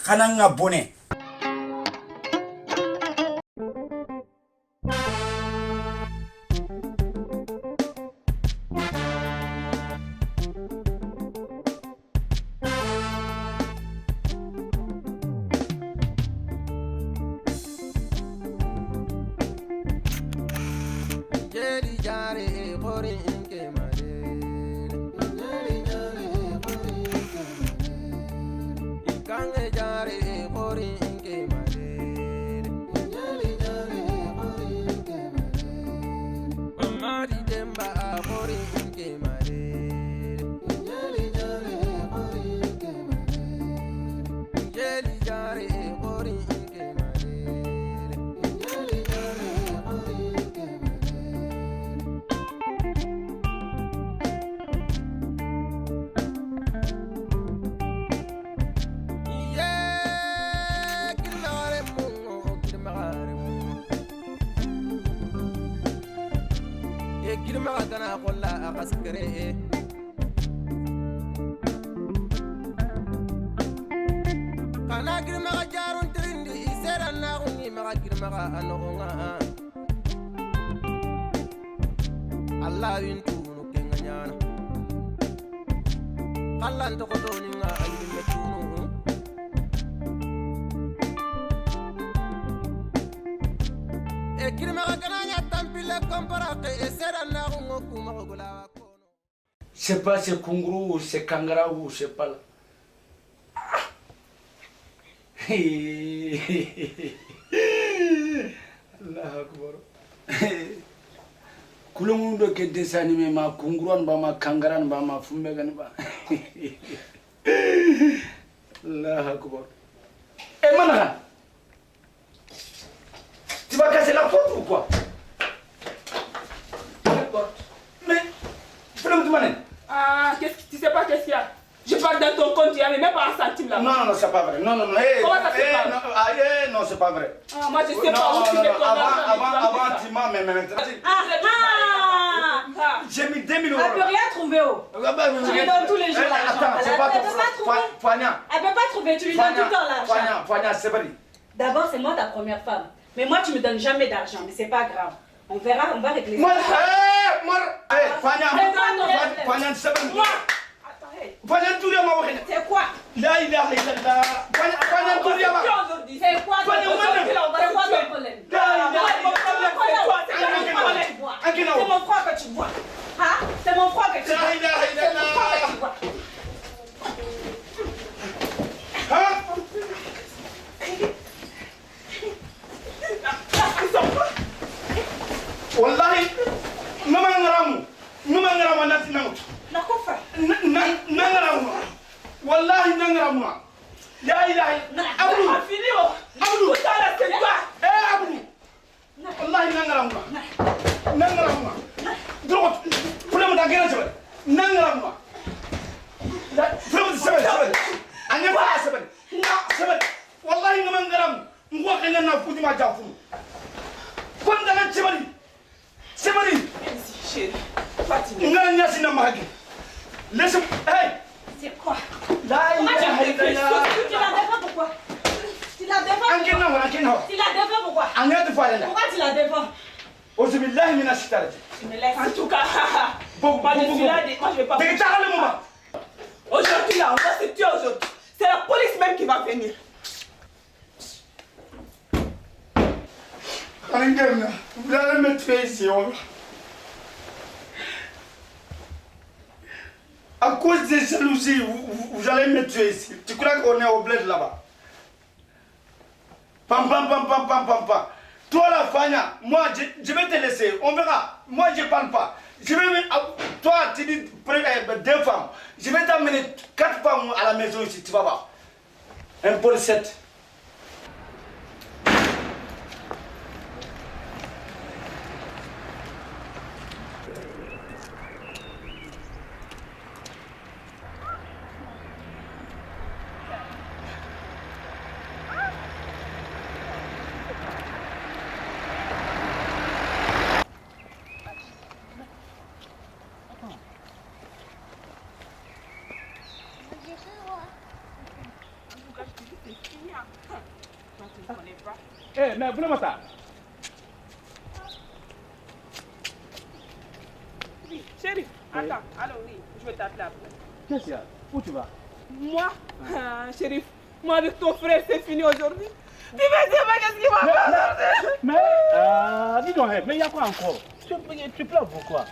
kananga bone Allah yintunu kenganyana Allah ntokotoni nga ayime tunu e kirma kananya tampile kompara ke esera na ngoku magula kono. C'est pas ce kunguru ou ce kangara ou c'est pas là. Allah akbar. Kulungundo ke desani me ma kunguran ba ma kangaran ba ma fumbe gan ba. Allah akbar. Manaka. Tu vas casser la porte ou quoi? Mais frère de mané. Ah, tu sais pas qu'est-ce qu'il y a? Je parle dans ton compte, il n'y avait même pas un centime là. Non, c'est pas vrai. Non. Comment ça c'est pas vrai? Non, c'est pas vrai. Ah, moi je sais pas où tu mets ton argent. Avant, tu m'as même. J'ai mis 2000 euros. Elle peut rien trouver. Tu lui donnes tous les jours l'argent. Attends, c'est pas ton frère. Poignard. Elle peut pas trouver, tu lui donnes tout le temps l'argent. Poignard, c'est vrai. D'abord, c'est moi ta première femme. Mais moi, tu me donnes jamais d'argent. Mais c'est pas grave. On verra, on va régler ça. Poignard, c'est vrai. Poignard, tout le monde. C'est quoi? Là, il a arrêté là. Poignard, tout le monde. C'est quoi ton problème? C'est mon froid que tu bois. Hein? C'est mon froid que tu bois. C'est mon froid que tu bois. Wallahi, numangaramu natinangu. Nakufa. Nangaramu. Wallahi nangaramu. Ya ilahi. Abdou. Abdou. C'est quoi? Abdou. Wallahi nangaramu. Nangaramu. Droit. Problème da gëna sabal. Nangaramu. Problème sabal. Anya fa sabal. Sabal. Wallahi numangaramu. Ngo kenya na fuji ma jafu. Kon da na sabali. Sabali. Chérie, Fatima. Laisse. Hey! C'est quoi? Là, il Tu la défends pourquoi? Tu la défends pourquoi? Tu la défends pourquoi? Pourquoi tu la défends? Tu me laisses. En tout cas, moi je vais pas. Aujourd'hui là, on va se tuer aujourd'hui. C'est la police même qui va venir. Vous allez me tuer ici. À cause des jalousies, vous allez me tuer ici. Tu crois qu'on est au bled là-bas? Pam. Toi la Fania, moi je vais te laisser, on verra. Moi je parle pas. Toi tu dis 2 femmes. Je vais t'amener 4 femmes à la maison ici, tu vas voir. Un pour 7. Eh, mais vraiment ça. Oui, chérie, attends, alors oui, je vais t'appeler après. Qu'est-ce qu'il y a? Où tu vas? Moi, chérie, moi avec ton frère, c'est fini aujourd'hui. Tu vas dire, mais qu'est-ce qu'il va faire? Mais, dis donc, mais il y a quoi encore? Tu pleures pourquoi?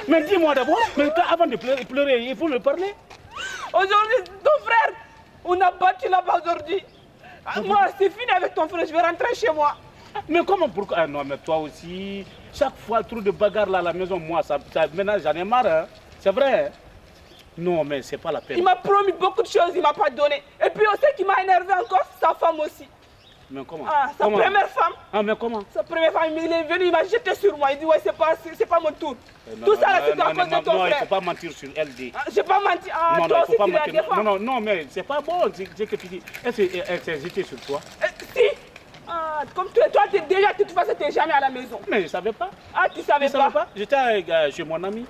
Mais dis-moi d'abord, mais toi, avant de pleurer, il faut me parler. Aujourd'hui, ton frère, on n'a battu là-bas aujourd'hui. Moi, c'est fini avec ton frère, je vais rentrer chez moi. Mais comment, pourquoi? Ah non, mais toi aussi, chaque fois, trop de bagarre là à la maison, moi, ça maintenant, j'en ai marre, hein. C'est vrai, hein? Non, mais c'est pas la peine. Il m'a promis beaucoup de choses, il m'a pas donné. Et puis aussi, qui m'a énervé encore, sa femme aussi. Mais comment? Ah, sa première femme. Ah, mais comment? Sa première femme, il est venu, il m'a jeté sur moi. Il dit, ouais, c'est pas mon tour. Non, Tout ça, là, c'est à cause de ton non, frère. il ne faut pas mentir sur LD. Ah, j'ai pas menti. Ah, Non, toi non, il aussi, faut pas tu l'as mentir. défendu. Non, mais c'est pas bon, c'est que tu dis. Est-ce qu'elle s'est hésitée sur toi? Si. Ah, comme toi, déjà, de toute façon, tu n'es jamais à la maison. Mais je ne savais pas. Ah, tu savais Je savais pas? pas. J'étais chez mon ami.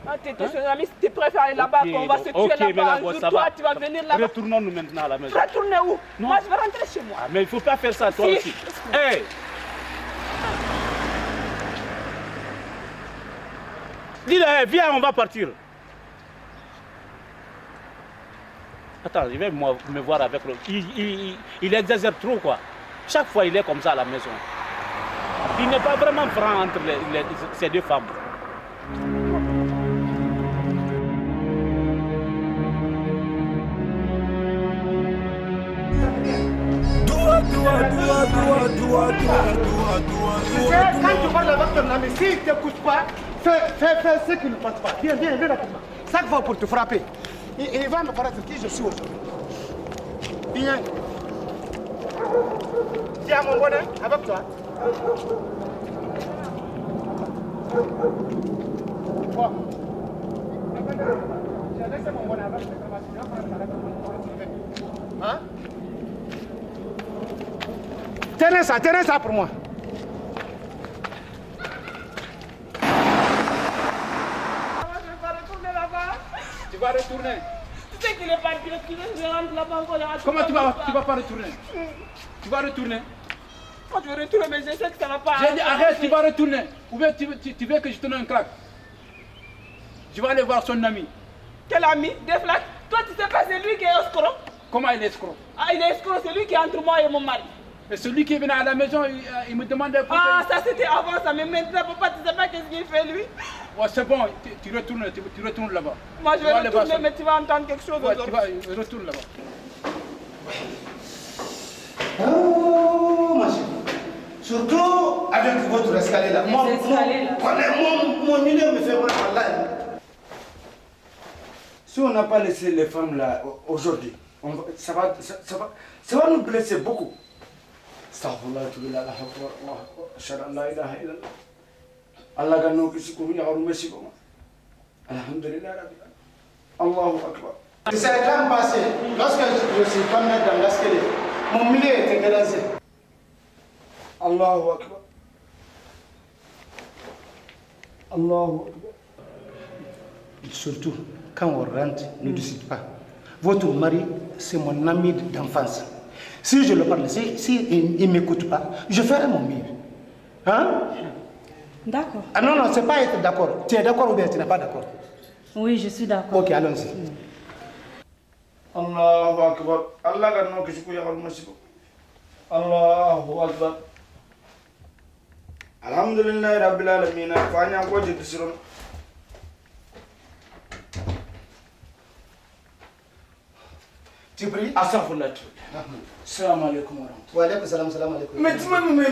Ah, t'étais chez un ami, si tu préfères aller là-bas, Ok, qu'on va bon, se ok, tuer mais là-bas. là, Un ça jour, toi, va. tu vas venir là-bas. Retournons-nous maintenant à la maison. Retourner où? Non. Moi, je vais rentrer chez moi. Ah, mais il ne faut pas faire ça, toi Si. aussi. Hey! Dis-le, hey, viens, on va partir. Attends, il va me voir avec le... Il exagère trop, quoi. Chaque fois, il est comme ça à la maison. Il n'est pas vraiment franc entre ces deux femmes. Quand tu parles avec ton ami, s'il ne t'écoute pas, fais ce qu'il ne pense pas. Viens rapidement. Chaque fois pour te frapper. Il va me paraître qui je suis aujourd'hui. Viens. Tiens mon bonheur, avec toi. Bon. J'ai laissé mon bonheur avec hein? Tenez ça pour moi. Je vais retourner là-bas. Tu vas retourner. Tu sais qu'il est parti, je rentre là-bas encore. Comment tu vas pas retourner? Tu vas retourner. Moi, je vais retourner, mais je sais que ça va pas. J'ai dit arrête, tu vas retourner. Ou bien tu veux que je te donne un claque? Je vais aller voir son ami. Quel ami? Des flaques? Toi, tu sais pas, c'est lui qui est escroc. Comment il est escroc? Ah, il est escroc, c'est lui qui est entre moi et mon mari. Et celui qui est venu à la maison, il me demandait pour Ah, ça c'était avant ça, mais maintenant, papa, tu sais pas qu'est-ce qu'il fait lui? Ouais, c'est bon, tu retournes là-bas. Moi, je vais aller voir retourner, son- mais tu vas entendre quelque chose Ouais, aujourd'hui. tu retournes là-bas. Oh, ma chérie. Surtout avec votre escalier là. Mon idée me fait mal. Wallahi. Si on n'a pas laissé les femmes là aujourd'hui, ça va nous blesser beaucoup. Astaghfirullah, la ilaha illallah. Allah gano kisiku ya garu mesiko. Alhamdulillah rabbil alamin. Allahu akbar. C'est l'an passé, lorsque je suis tombé dans l'escalier, mon milieu était glacé. Allahu akbar. Allahu akbar. Surtout, quand on rentre, ne décide pas. Votre mari, c'est mon ami d'enfance. Si je le parle, si il ne m'écoute pas, je ferai mon mieux. Hein? D'accord. Ah non, c'est pas être d'accord. Tu es d'accord ou bien tu n'es pas d'accord? Oui, je suis d'accord. Ok, allons-y. Allahu akbar. Allah ga no kisiku ya garu mesiko. Allahu akbar. Alhamdulillah rabbil alamin. Fanya goje disiron. Tu pries? Astaghfirullah. Salam alaikum wa rahmatullah. Wa alaikum salam, salam alaikum. Mais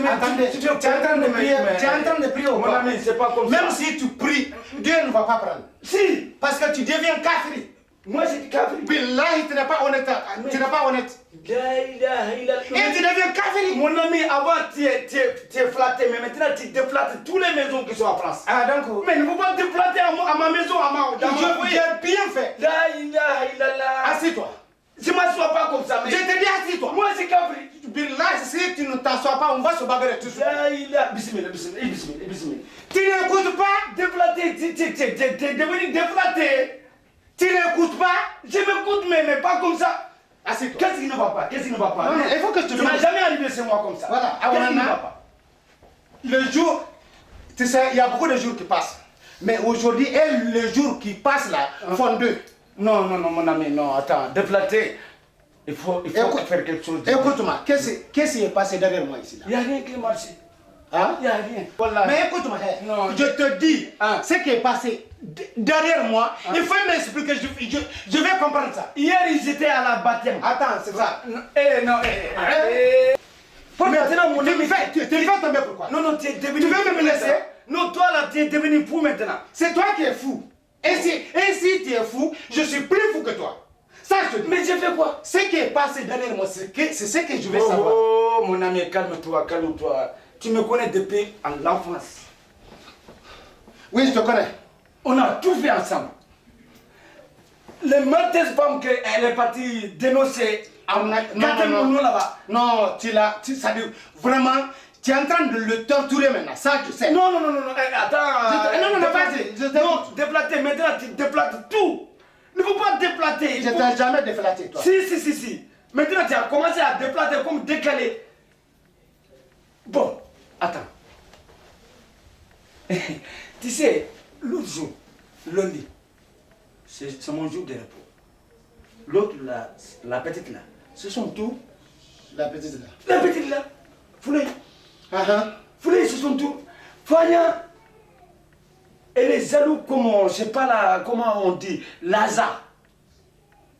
Attendez, tu es en train de prier, tu es en train de prier ou Mon pas? ami, c'est pas comme ça. Même si tu pries, Dieu ne va pas prendre. Si, Parce que tu deviens kafir. moi j'ai dit kafir. Billahi, tu n'es pas honnête. Tu n'es pas honnête. La ilaha illallah. Et tu deviens kafir. Mon ami, avant tu es flatté, mais maintenant tu déflattes toutes les maisons qui sont en France. Ah, donc, Mais ne faut pas déflatter à ma maison, dans mon foyer. j'ai bien fait. La ilaha illallah. Assis-toi. Je ne m'assois pas comme ça, mais Je te dis assis-toi. moi c'est kafir. Billahi, si tu ne t'assois pas, on va se bagarrer tout de suite. La ilaha. Bismillah, bismillah, bismillah, bismillah. Tu n'écoutes pas. Déflaté, tu es devenu déflaté. Tu n'écoutes pas. Je m'écoute, mais pas comme ça. Assieds-toi. Qu'est-ce qui ne va pas? Qu'est-ce qui ne va pas? Non, il faut que je te Tu n'as demande. jamais arrivé chez moi comme ça. Voilà. Qu'est-ce qui ne va pas? Le jour, tu sais, il y a beaucoup de jours qui passent. Mais aujourd'hui, et les jours qui passent là, font deux. Non, non, non, mon ami, non, attends, déplaté. Il faut faire quelque chose. Écoute-moi, qu'est-ce qui est passé derrière moi ici là? Il n'y a rien qui est marché. Hein? Il n'y a rien. Voilà. Mais écoute-moi, Non. je te dis, Hein? ce qui est passé derrière moi, il faut m'expliquer, je vais comprendre ça. Hier, ils étaient à la baptême. Attends, c'est ça. Maintenant, mon Tu ami, me fais tomber pourquoi? non, non, tu es devenu. Tu veux me laisser? Non, toi là, tu es devenu fou maintenant. C'est toi qui es fou. Et si tu es fou, je suis plus fou que toi. Ça, je te dis. Mais j'ai fait quoi? Ce qui est passé derrière moi, c'est ce que je veux savoir. Oh, mon ami, calme-toi, calme-toi. Tu me connais depuis l'enfance. Oui, je te connais. On a tout fait ensemble. Les mauvaises femmes qu'elle est partie dénoncer à non. là-bas. Non, ça dit vraiment, tu es en train de le torturer maintenant, ça je sais. Non, attends. Non, vas-y. Non, déplater, maintenant tu déplates tout. Ne faut pas déplater. Je t'ai jamais déflaté, toi. Si. Maintenant tu as commencé à déplater comme décalé. Bon, attends. Tu sais, l'autre jour, lundi, c'est mon jour de repos. L'autre, la petite là, ce sont tout. La petite là. La petite là, Foulé. Uh-huh. Ce sont tout. Fanya, elle est jaloux comme, je sais pas là, comment on dit, Lazare.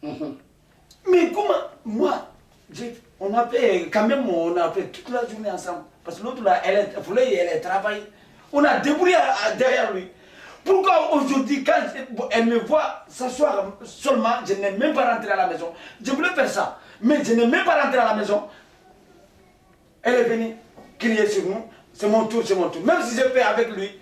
Mais comment, moi, on a fait, quand même, on a fait toute la journée ensemble. Parce que l'autre là, Foulé, elle travaille. On a débrouillé derrière lui. Pourquoi aujourd'hui, quand elle me voit s'asseoir seulement, je n'ai même pas rentré à la maison. Je voulais faire ça, mais je n'ai même pas rentré à la maison. Elle est venue crier sur nous. C'est mon tour. Même si je fais avec lui.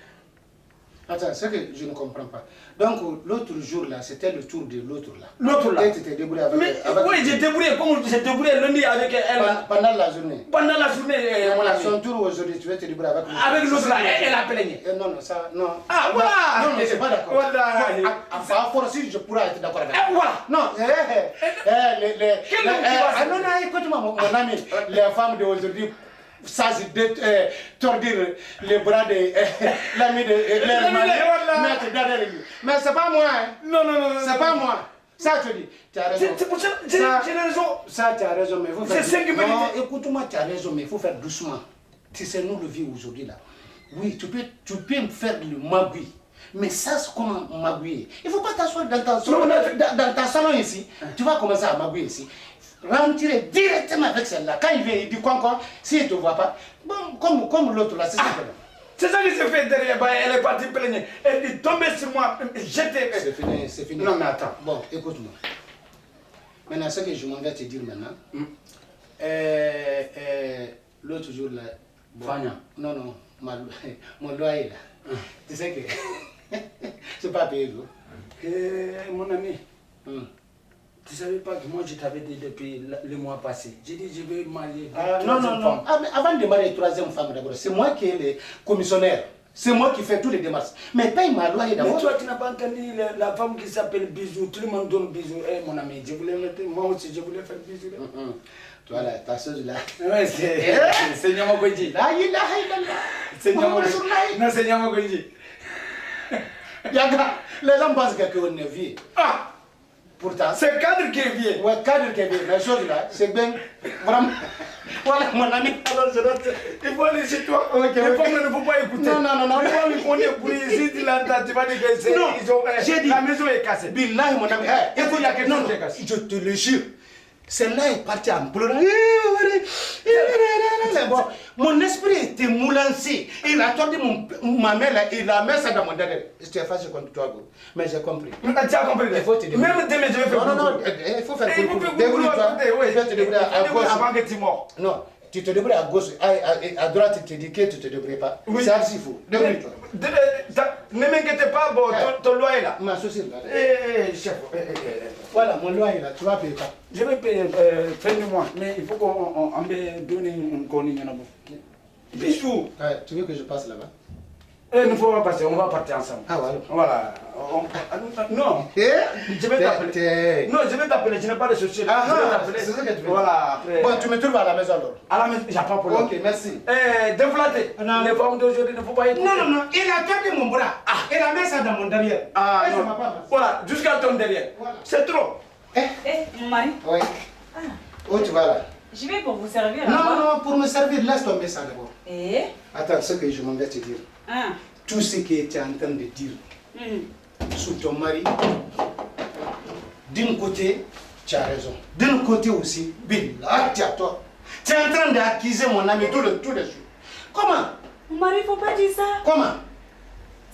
Attends, c'est que je ne comprends pas. Donc, l'autre jour là, c'était le tour de l'autre là. L'autre là. Et tu t'es débrouillé avec Mais oui, j'ai débrouillé comme j'ai débrouillé lundi avec elle. Pendant la journée. Pendant la journée, mon ami. Son tour aujourd'hui, tu vas te débrouiller avec l'autre. Avec l'autre là, elle a plaigné. Non, ça, non. Ah, voilà. Non, mais c'est pas d'accord. Voilà. À force, je pourrais être d'accord avec toi. Voilà. Non, non, écoute-moi, mon ami, les femmes d'aujourd'hui, ça c'est tordre les bras de l'ami de leur mari, mettre derrière lui. Mais c'est pas moi, hein. Non. C'est pas moi. Ça, tu dis, tu as raison. C'est pour ça, j'ai raison. Ça, tu as raison, mais il faut faire. C'est 5 minutes. Non, écoute-moi, tu as raison, mais il faut faire doucement. Tu sais, nous le vivons aujourd'hui là. Oui, tu peux me faire le magouille. Mais ça, c'est comment magouiller. Il ne faut pas t'asseoir dans ta salon ici. Tu vas commencer à magouiller ici. Rentrer directement avec celle-là. Quand il vient, il dit quoi, s'il ne te voit pas, bon, comme l'autre là, c'est ça. C'est ça qui s'est fait derrière. Elle est partie plaigner. Elle est tombée sur moi. J'étais. C'est fini. Non, mais attends. Bon, écoute-moi. Maintenant, ce que je m'en vais te dire maintenant. L'autre jour là. Fanya. Non, mon loyer là. Tu sais que. C'est pas payé, mon ami. Tu ne savais pas que moi je t'avais dit depuis le mois passé. J'ai dit je vais marier. Non. Ah, mais avant de marier troisième femme d'abord, c'est moi qui est le commissionnaire. C'est moi qui fais tous les démarches. Mais paye ma loyer d'abord. Mais toi tu n'as pas entendu la femme qui s'appelle Bisou. Tout le monde donne Bisou. Mon ami, moi aussi je voulais faire Bisou. Toi là, ta chose là. Ouais, c'est Nyamokonji. La ilaha illallah. C'est Nyamokonji. Non, c'est Nyamokonji. Yaga, les gens pensent qu'on est vieux. Ah! Pourtant, c'est cadre qui est vieux. Ouais, cadre qui est vieux. La chose là, c'est bien. Vraiment. Voilà, mon ami. Alors, il faut aller chez toi. Ok. Les femmes ne faut pas écouter. Non. On est pris ici, tu l'entends, tu vas dire que c'est. Non, j'ai dit. La maison est cassée. Billahi, mon ami. Écoute, il y a quelque chose qui est cassé. Je te le jure. Celle-là est partie en pleurant. Bon, mon esprit était moulancé. Il a tordu ma main là, il a mis ça dans mon derrière. Je t'ai fâché contre toi, go. Mais j'ai compris. Tu as compris. Il faut te débrouiller. Même demain, je vais faire. Non, il faut faire pour débrouille-toi. Oui, tu vas te débrouiller à gauche. Avant que tu meurs. Non, tu te débrouilles à gauche. À droite, tu te dis que tu te débrouilles pas. Oui. C'est ainsi, il faut. Débrouille-toi. Ne m'inquiète pas, bon, ton loyer là. Ma saucisse là. Chef. Voilà, mon loyer là, tu vas payer pas. Je vais payer fin du mois, mais il faut qu'on me donne un connu. Bisous. Tu veux que je passe là-bas? Il ne faut pas passer, on va partir ensemble. Ah voilà. Voilà. Non. Je vais t'appeler. Non, je vais t'appeler, je n'ai pas de soucis. Ah, je vais t'appeler. c'est ça que tu veux. Voilà, après. Bon, tu me trouves à la maison alors. À la maison, il n'y a pas de problème. Ok, merci. Déflaté. Non. Les femmes d'aujourd'hui ne faut pas écouter. Non, il a perdu mon bras. Il a mis ça dans mon derrière. Ah, ça non. m'a pas passé. Voilà, jusqu'à ton derrière. Voilà. C'est trop. Mon mari, Oui. Où tu vas là? je vais pour vous servir. Non, pour me servir, laisse tomber ça d'abord. Et Attends, ce que je m'en vais te dire. hein? Tout ce que tu es en train de dire sur ton mari, d'un côté, tu as raison. D'un côté aussi, là, tu as tort. Tu es en train d'accuser mon ami tous les jours. Comment? Mon mari, il ne faut pas dire ça. Comment?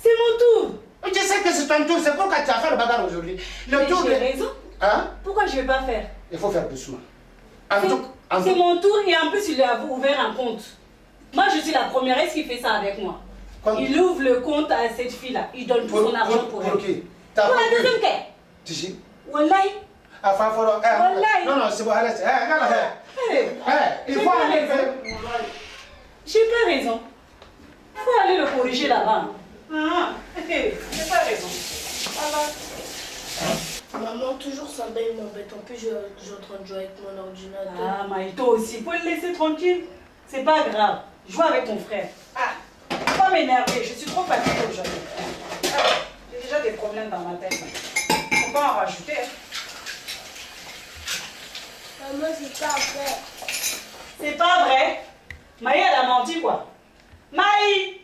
C'est mon tour. Je sais que c'est ton tour, c'est pourquoi tu as fait le bagarre aujourd'hui. Le Mais tour j'ai de... raison. Hein? Pourquoi je ne vais pas faire? Il faut faire doucement. C'est mon tour et en plus il a ouvert un compte. Moi je suis la première, est-ce qu'il fait ça avec moi? Il ouvre le compte à cette fille-là, il donne tout son argent pour elle. Ok. Pour la deuxième quai? Tu sais? Wallahi. Non, c'est bon, arrête. Il faut aller faire... J'ai pas raison. Il faut aller le corriger là-bas. J'ai pas raison. Maman, toujours ça m'embête. En plus, je suis en train de jouer avec mon ordinateur. Ah, Maïto aussi, il faut le laisser tranquille. C'est pas grave. Joue avec ton frère. Faut pas m'énerver, je suis trop fatiguée aujourd'hui. J'ai déjà des problèmes dans ma tête. Faut pas en rajouter. Maman, c'est pas vrai. C'est pas vrai. Maï, elle a menti quoi. Maï,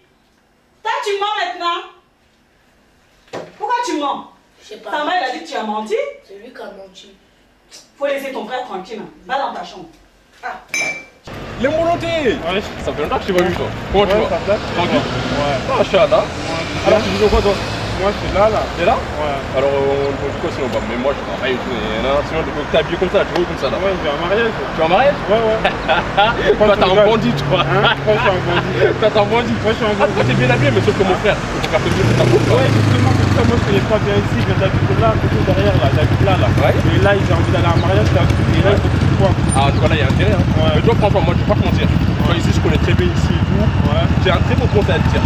toi tu mens maintenant. Pourquoi tu mens? Je sais pas. Ta mère elle a dit que tu as menti. C'est lui qui a menti. Faut laisser ton frère tranquille. Va dans ta chambre. Les monontés. Ouais. Ça fait longtemps que je t'ai pas vu toi. Comment tu vas? Tranquille. Ouais. Ah, je suis là. Alors tu dis quoi toi? Moi, je suis là. T'es là? Ouais. Alors on dit quoi sinon? Mais moi je travaille et tout. Sinon tu peux t'habiller comme ça, tu vois comme ça là. Ouais, je vais en mariage. Tu vas en mariage? Ouais. Toi t'es un bandit toi. Hein? Moi, je suis un bandit. Toi t'es un bandit. Moi, je suis un Ah, bandit. toi t'es bien habillé, mais sauf que mon frère, tu peux faire plaisir pour ta coupe. Ouais, justement, comme ça, moi, je connais pas bien ici. Je viens d'habiter là, plutôt derrière là. J'habite là. Ouais. Et là, j'ai envie d'aller en mariage. Et là, il faut que tu vois. Ah, en tout cas là il y a intérêt. Hein. Ouais. Mais toi franchement, moi je vais pas te mentir. Toi ici je connais très bien ici et tout. Ouais. J'ai un très bon conseil à te dire.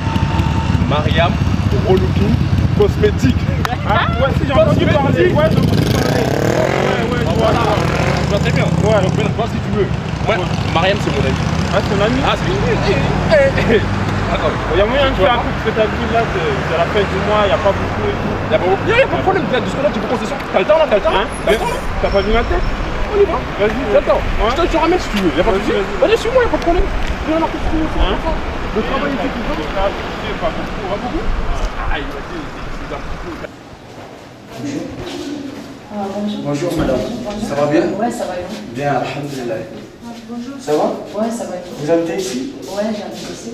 Mariam, relooking, cosmétique. Ah, ouais, si j'ai entendu parler. Ouais, j'ai entendu parler. Ouais, Voilà, tu vois très bien. Ouais. Donc toi si tu veux. Moi, Mariam c'est mon ami. Ah, c'est un ami. Ah, c'est Attends. Il y a moyen de faire un truc parce que t'as vu là, c'est la fin du mois, il n'y a pas beaucoup et tout. Y'a pas de problème, jusque-là tu peux concession. T'as le temps là, t'as le temps? Hein? T'as pas vu ma tête? On y va. Vas-y. T'as le temps. Je te ramène si tu veux, y'a pas de soucis. Vas-y, suis-moi, y'a pas de problème. Viens là, qu'est-ce que tu veux? Le travail ici, tout ça. Pas beaucoup. On va beaucoup. Ah, il m'a dit, c'est un petit peu. Bonjour. Bonjour madame. Ça va bien? Ouais, ça va bien. Bien, alhamdulillah. Bonjour. Ça va? Ouais, ça va bien. Vous habitez ici? Ouais, j'ai un ici.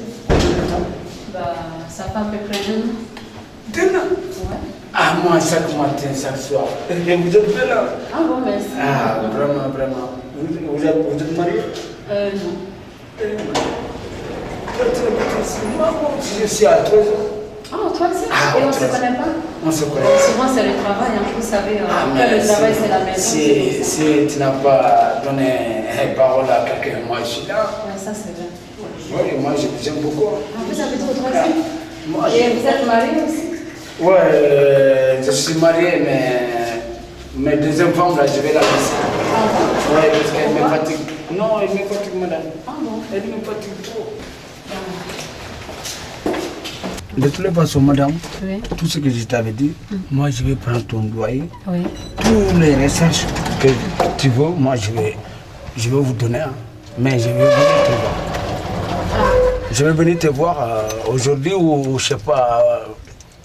Bah, ça fait à peu près 2 ans. 2 ans? Ouais. Ah, moi, chaque matin, chaque soir. Et vous êtes belle là? Ah bon, merci. Ah, vraiment. Vous êtes marié? Non. Je suis à 3 ans. Ah, toi aussi? Ah, Et on toi se aussi. connaît pas? On se connaît. Souvent, c'est le travail, hein. Vous savez, mais le travail, c'est la maison. c'est si tu n'as pas donné parole à quelqu'un, moi je suis là. comme ça. Ouais, ça, c'est vrai. Oui, moi j'aime beaucoup. Ah, vous avez trop droit aussi? Moi, Et vous êtes marié aussi? Ouais, je suis marié, mais mes 2 enfants, là, je vais la laisser. Ah bon? Oui, parce qu'elle me fatigue. Non, elle me fatigue, madame. Ah bon? Elle me fatigue trop. De toutes les façons, madame, Oui. tout ce que je t'avais dit, moi je vais prendre ton doyer. Oui. Toutes les recherches que tu veux, moi je vais vous donner. Hein. Mais je vais venir te voir. Je vais venir te voir aujourd'hui ou je sais pas,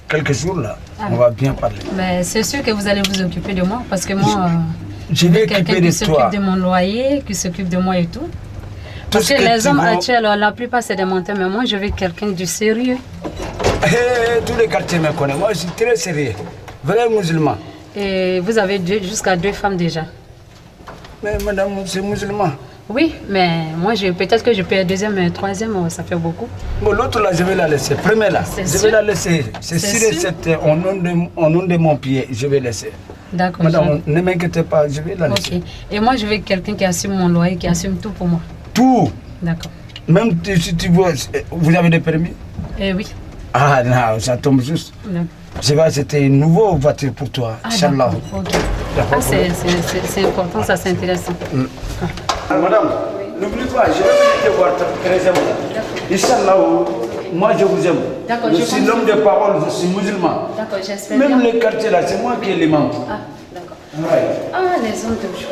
quelques jours là. On va bien parler. Mais c'est sûr que vous allez vous occuper de moi parce que moi, Je vais quelqu'un occuper qui de toi. s'occupe de mon loyer, qui s'occupe de moi et tout. Parce ce que que les tu hommes veux- actuels, la plupart c'est des menteurs, mais moi je veux quelqu'un du sérieux. Tous les quartiers me connaissent. Moi je suis très sérieux. Vrai musulman. Et vous avez jusqu'à 2 femmes déjà. Mais madame, c'est musulman. Oui, mais moi peut-être que je peux être 2e, mais 3e, ça fait beaucoup. Bon, l'autre là, je vais la laisser. Première là, C'est je sûr? vais la laisser. C'est C'est sûr et sûr? certain. Au nom de mon pied, je vais laisser. D'accord. Madame, ne m'inquiétez pas, je vais la laisser. Ok. Et moi je veux quelqu'un qui assume mon loyer, qui assume tout pour moi. Tout. D'accord. Même si tu veux, vous avez des permis? Eh oui. Ah non, ça tombe juste. C'est vrai, c'était une nouvelle voiture pour toi. Inch'Allah. Ah, c'est important, ça c'est intéressant. Madame, n'oublie pas, je vais venir te voir très aisément. Inch'Allah, moi je vous aime. Je suis l'homme de parole, je suis musulman. D'accord, j'espère bien. Même le quartier là, c'est moi qui ai l'imam. Ah, d'accord. Ouais. Ah, les hommes d'aujourd'hui.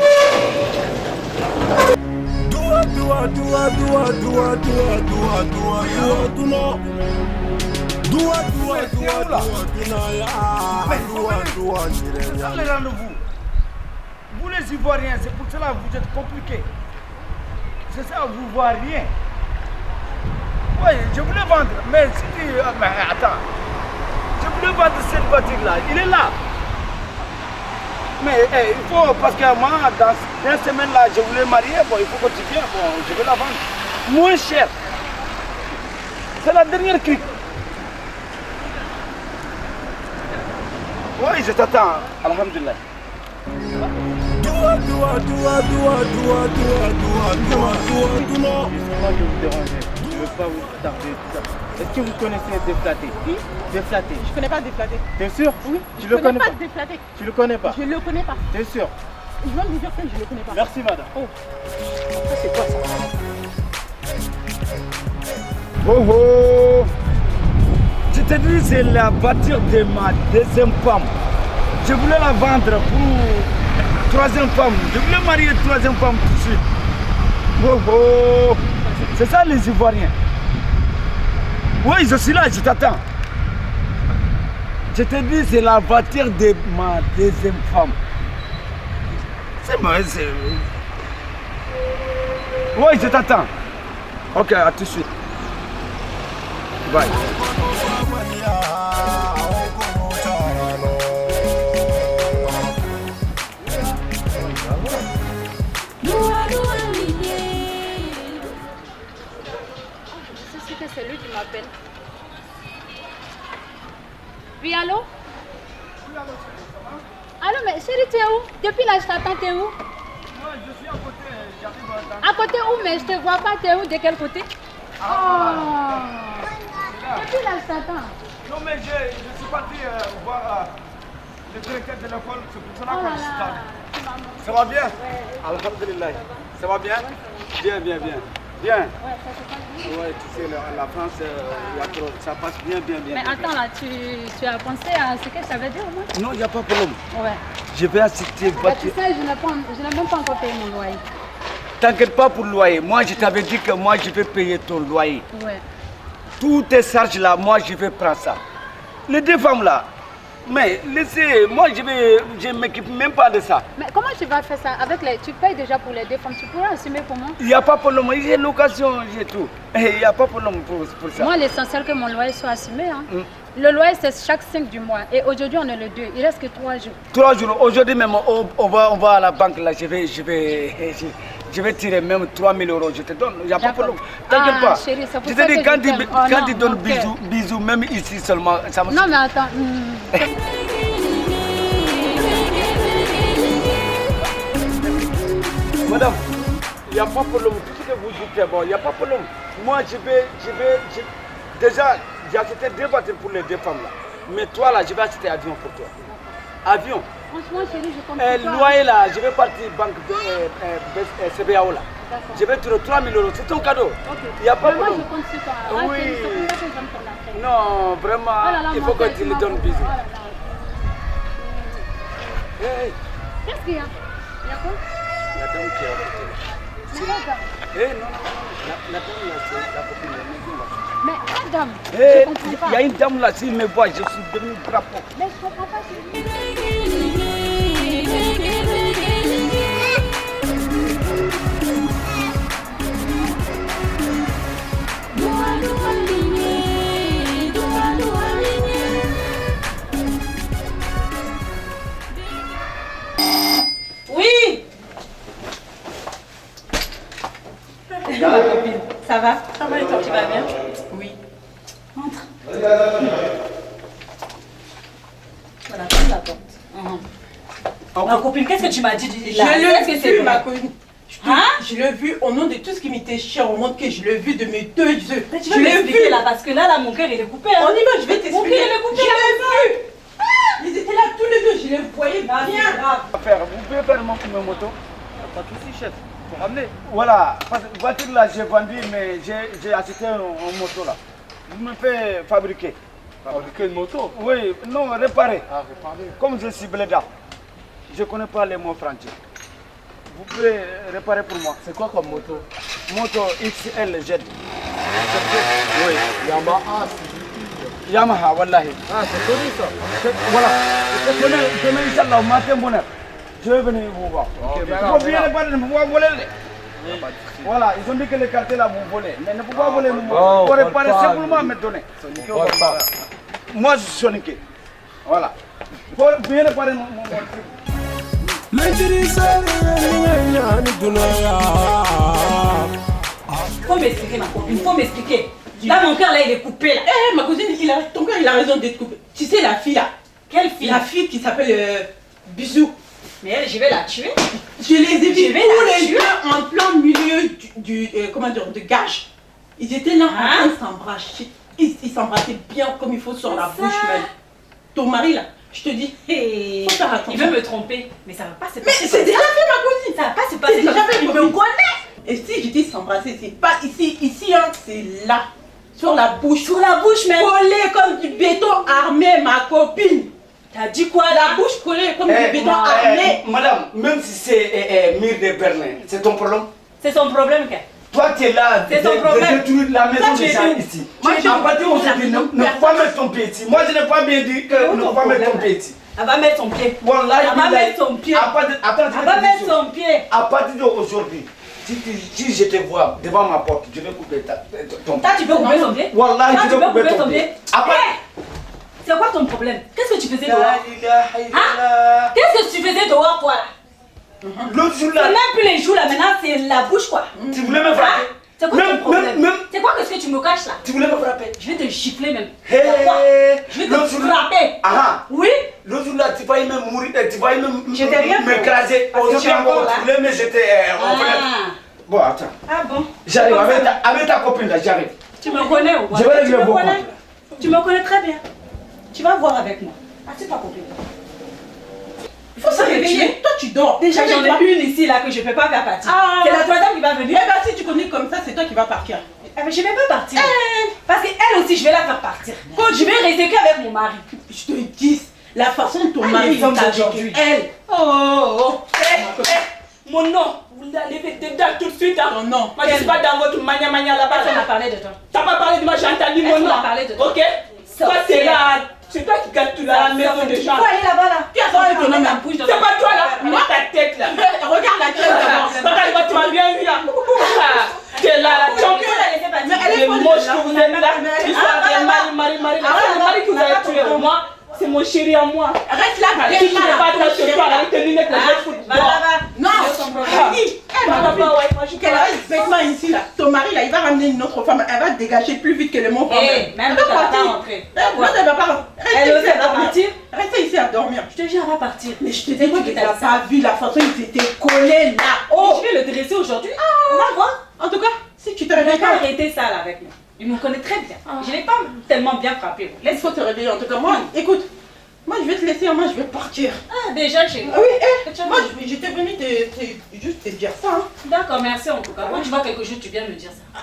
Vous les Ivoiriens, c'est pour cela que vous êtes compliqués. C'est ça, vous ne voyez rien. Oui, je voulais vendre, mais si tu... mais attends. Je voulais vendre cette voiture-là, il est là. Mais il faut, parce que moi, dans une semaine-là, je voulais marier, bon, il faut que tu viennes, bon, je vais la vendre. Moins cher. C'est la dernière crique. Oui, je t'attends, alhamdulillah. Excusez-moi de vous déranger. Je ne veux pas vous tarder. Est-ce que vous connaissez Déflaté? Qui? Déflaté. Je connais pas Déflaté. T'es sûr? Oui. Tu le connais pas? Déflaté. Tu le connais pas? Je le connais pas. T'es sûr? Je vais vous dire que je le connais pas. Merci madame. Oh. Ça c'est quoi ça? Oh oh! Je te dis, c'est la voiture de ma deuxième femme. Je voulais la vendre pour troisième femme. Je voulais marier troisième femme tout de suite. Oh oh! C'est ça les Ivoiriens. Oui, je suis là, je t'attends. Je te dis, c'est la voiture de ma deuxième femme. C'est moi, c'est... Oui, je t'attends. Ok, à tout de suite. Bye. C'est lui qui m'appelle. Oui, allô? Allô, mais chérie, tu es où? Depuis là, je t'attends, tu es où? Moi, je suis à côté, j'arrive à côté où? Mais je te vois pas, tu es où? De quel côté? Depuis là, je t'attends. Non, mais je suis parti voir le directeur de l'école, c'est pour cela que je suis tard. Ça va bien? Ouais. Alhamdulillah. Ça va bien? Bien, bien, bien. Bien. Ouais, ça se passe bien. Ouais, tu sais, la France, il y a trop, ça passe bien, bien, bien. Mais bien, attends, bien. là, tu as pensé à ce que je t'avais dit au moins? Non, il n'y a pas de problème. Ouais. Je vais assister. Bah, tu sais, je n'ai même pas encore payé mon loyer. T'inquiète pas pour le loyer. Moi, je t'avais dit que moi, je vais payer ton loyer. Ouais. Toutes tes charges là, moi, je vais prendre ça. Les deux femmes là, mais laissez, moi, je ne m'occupe même pas de ça. Mais comment tu vas faire ça avec les... Tu payes déjà pour les deux femmes, tu pourras assumer pour moi? Il n'y a pas de problème, j'ai l'occasion, j'ai tout. Il n'y a pas de problème pour ça. Moi, l'essentiel que mon loyer soit assumé. Hein. Le loyer, c'est chaque 5 du mois. Et aujourd'hui, on est le 2. Il reste que 3 jours. 3 jours. Aujourd'hui même, on va à la banque, là, je vais tirer même 3 000 €. Je te donne, il n'y a pas de problème. T'inquiète pas. Chérie, ça je te dis, quand tu donnes bisous, même ici seulement, ça me... Non, mais attends. Madame, il n'y a pas de problème. Tout ce que vous dites, bon, il n'y a pas de problème. Moi, déjà, j'ai acheté 2 voitures pour les 2 femmes là. Mais toi là, je vais acheter avion pour toi. Avion. Franchement, chérie, je comprends. Loyer là, je vais partir banque CBAO là. Je vais trouver 3 000 €. C'est ton cadeau. Il n'y a pas de problème. Moi, je compte sur toi. Oui. Non, vraiment, il faut que tu lui donnes bisous. Qu'est-ce qu'il y a? Il y a quoi? La dame qui est à côté. Mais la dame. Non, la dame là, c'est la copine de la maison là. Mais la dame, je comprends pas. Il y a une dame là, s'il me voit, je suis devenu drapeau. Mais je comprends pas. Oui. Ça va? Ça va et toi, tu vas bien? Oui. Entre. Voilà, ferme la porte. Ma copine, qu'est-ce que tu m'as dit là? Qu'est-ce que c'est ma copine? Je l'ai vu au nom de tout ce qui m'était cher au monde, que je l'ai vu de mes 2 yeux. Mais tu vas m'expliquer là, parce que là, mon cœur il est coupé. Hein. On y va, je vais t'expliquer. Mon cœur il est coupé. Je l'ai vu. Ils étaient là tous les deux, je les voyais bien. Vous pouvez faire mon moto? Pas de soucis, chef. Pour ramener. Voilà, parce que voiture là j'ai vendu, mais j'ai acheté un moto là. Vous me faites fabriquer. Fabriquer une moto? Oui, non, réparer. Ah, réparer. Comme je suis bléda, je ne connais pas les mots français. Vous pouvez réparer pour moi. C'est quoi comme moto? Moto XLZ. Oui. Yamaha, Suzuki. Yamaha, wallahi. Ah, c'est connu ça. Voilà. Demain, Inch'Allah, au matin bonheur, je vais venir vous voir. Il faut bien réparer, ne faut pas voler. Voilà, ils ont dit que les quartiers là vous volez. Mais ne faut pas voler nous. Il faut réparer simplement me donner. Moi, je suis soniqué. Voilà. Il faut bien réparer mon truc. Faut m'expliquer ma copine, faut m'expliquer. Là mon cœur là il est coupé là. Eh ma cousine, ton cœur il a raison d'être coupé. Tu sais la fille là? Quelle fille? La fille qui s'appelle Bisou. Mais elle, je vais la tuer. Je les ai vus tous les deux en plein milieu comment dire, de gage. Ils étaient là en train de s'embrasser. Ils s'embrassaient bien comme il faut sur la bouche même. Ton mari là, je te dis, faut faire attention. Il veut me tromper, mais ça va pas se passer. Mais c'est déjà fait ma cousine. Ça va pas se passer comme ça. Il me connaît. Et si je dis s'embrasser, c'est pas ici hein, c'est là. Sur la bouche. Sur la bouche même. Collé comme du béton armé ma copine. T'as dit quoi là? La bouche collée comme du béton armé. Madame, même si c'est mur de Berlin, c'est ton problème? C'est son problème qu'elle. Toi tu es là, c'est ton problème. De détruire la maison des gens ici. Moi je n'ai pas dit aujourd'hui, ne faut pas mettre ton pied ici. Moi je n'ai pas bien dit que ne faut pas mettre ton pied ici. Elle va mettre son pied. Voilà, elle va mettre son pied. Elle va mettre son pied. À partir d'aujourd'hui, si je te vois devant ma porte, je vais couper ton pied. Toi tu peux couper son pied? Voilà, je vais couper ton pied. C'est quoi ton problème? Qu'est-ce que tu faisais dehors? Qu'est-ce que tu faisais dehors toi? L'autre jour là. C'est même plus les joues là, maintenant c'est la bouche quoi. Tu voulais me frapper? C'est quoi ton problème? C'est quoi que ce que tu me caches là? Tu voulais me frapper? Je vais te gifler même. Je vais te frapper. Ah oui? L'autre jour là, tu vas même mourir, tu vas même m'écraser. Aujourd'hui encore, tu voulais me jeter. Bon, attends. Ah bon? J'arrive avec ta copine là, j'arrive. Tu me connais ou quoi? Je vais régler vos comptes. Tu me connais très bien. Tu vas voir avec moi. Assieds-toi copine. Il faut se réveiller. Toi, tu dors. Déjà, j'en ai une ici là que je ne peux pas faire partir. C'est la troisième qui va venir. Eh bien, si tu connais comme ça, c'est toi qui vas partir. Mais je ne vais pas partir. Parce qu'elle aussi, je vais la faire partir. Je vais rester qu'avec mon mari. Je te dis, la façon dont ton mari est aujourd'hui. Elle. Mon nom, vous allez dedans tout de suite. Ton nom. Moi, je ne suis pas dans votre mania là-bas. Personne n'a parlé de toi. Tu n'as pas parlé de moi, j'ai entendu mon nom. Personne n'a parlé de toi. Ok? Toi, c'est là. C'est toi qui gâtes tout la maison des gens. Il faut aller là-bas là. Tu as parlé de ton nom. C'est pas toi là. Moi, ta tête là. Regarde la tête d'abord. Regarde, tu m'as bien vu là. Tu es là, Mais elle est moche que vous êtes là. L'histoire des Marie. Le mari que vous avez tué, moi, c'est mon chéri à moi. Reste là, tu ne peux pas te sur toi avec tes lunettes, les foot. Non, qu'elle reste bêtement ici là. Ton mari là, il va ramener une autre femme. Elle va dégager plus vite que le mot. Même elle va pas rentrer. Elle va pas rentrer. Elle aussi, elle va partir. Restez ici à dormir. Je te dis, elle va partir. Mais je te dis, tu n'as pas vu la façon ils étaient collés là. Oh, je vais le dresser aujourd'hui. On va voir. En tout cas, si tu te Je réveilles vais pas arrêter ça là avec moi. Il me connaît très bien. Je ne l'ai pas tellement bien frappé. Il faut te réveiller en tout cas. Moi, écoute, moi je vais te laisser, moi je vais partir. Ah, déjà chez moi. Oui, moi j'étais venue juste te dire ça. Hein. D'accord, merci en tout cas. Quand tu vois quelque chose, tu viens me dire ça.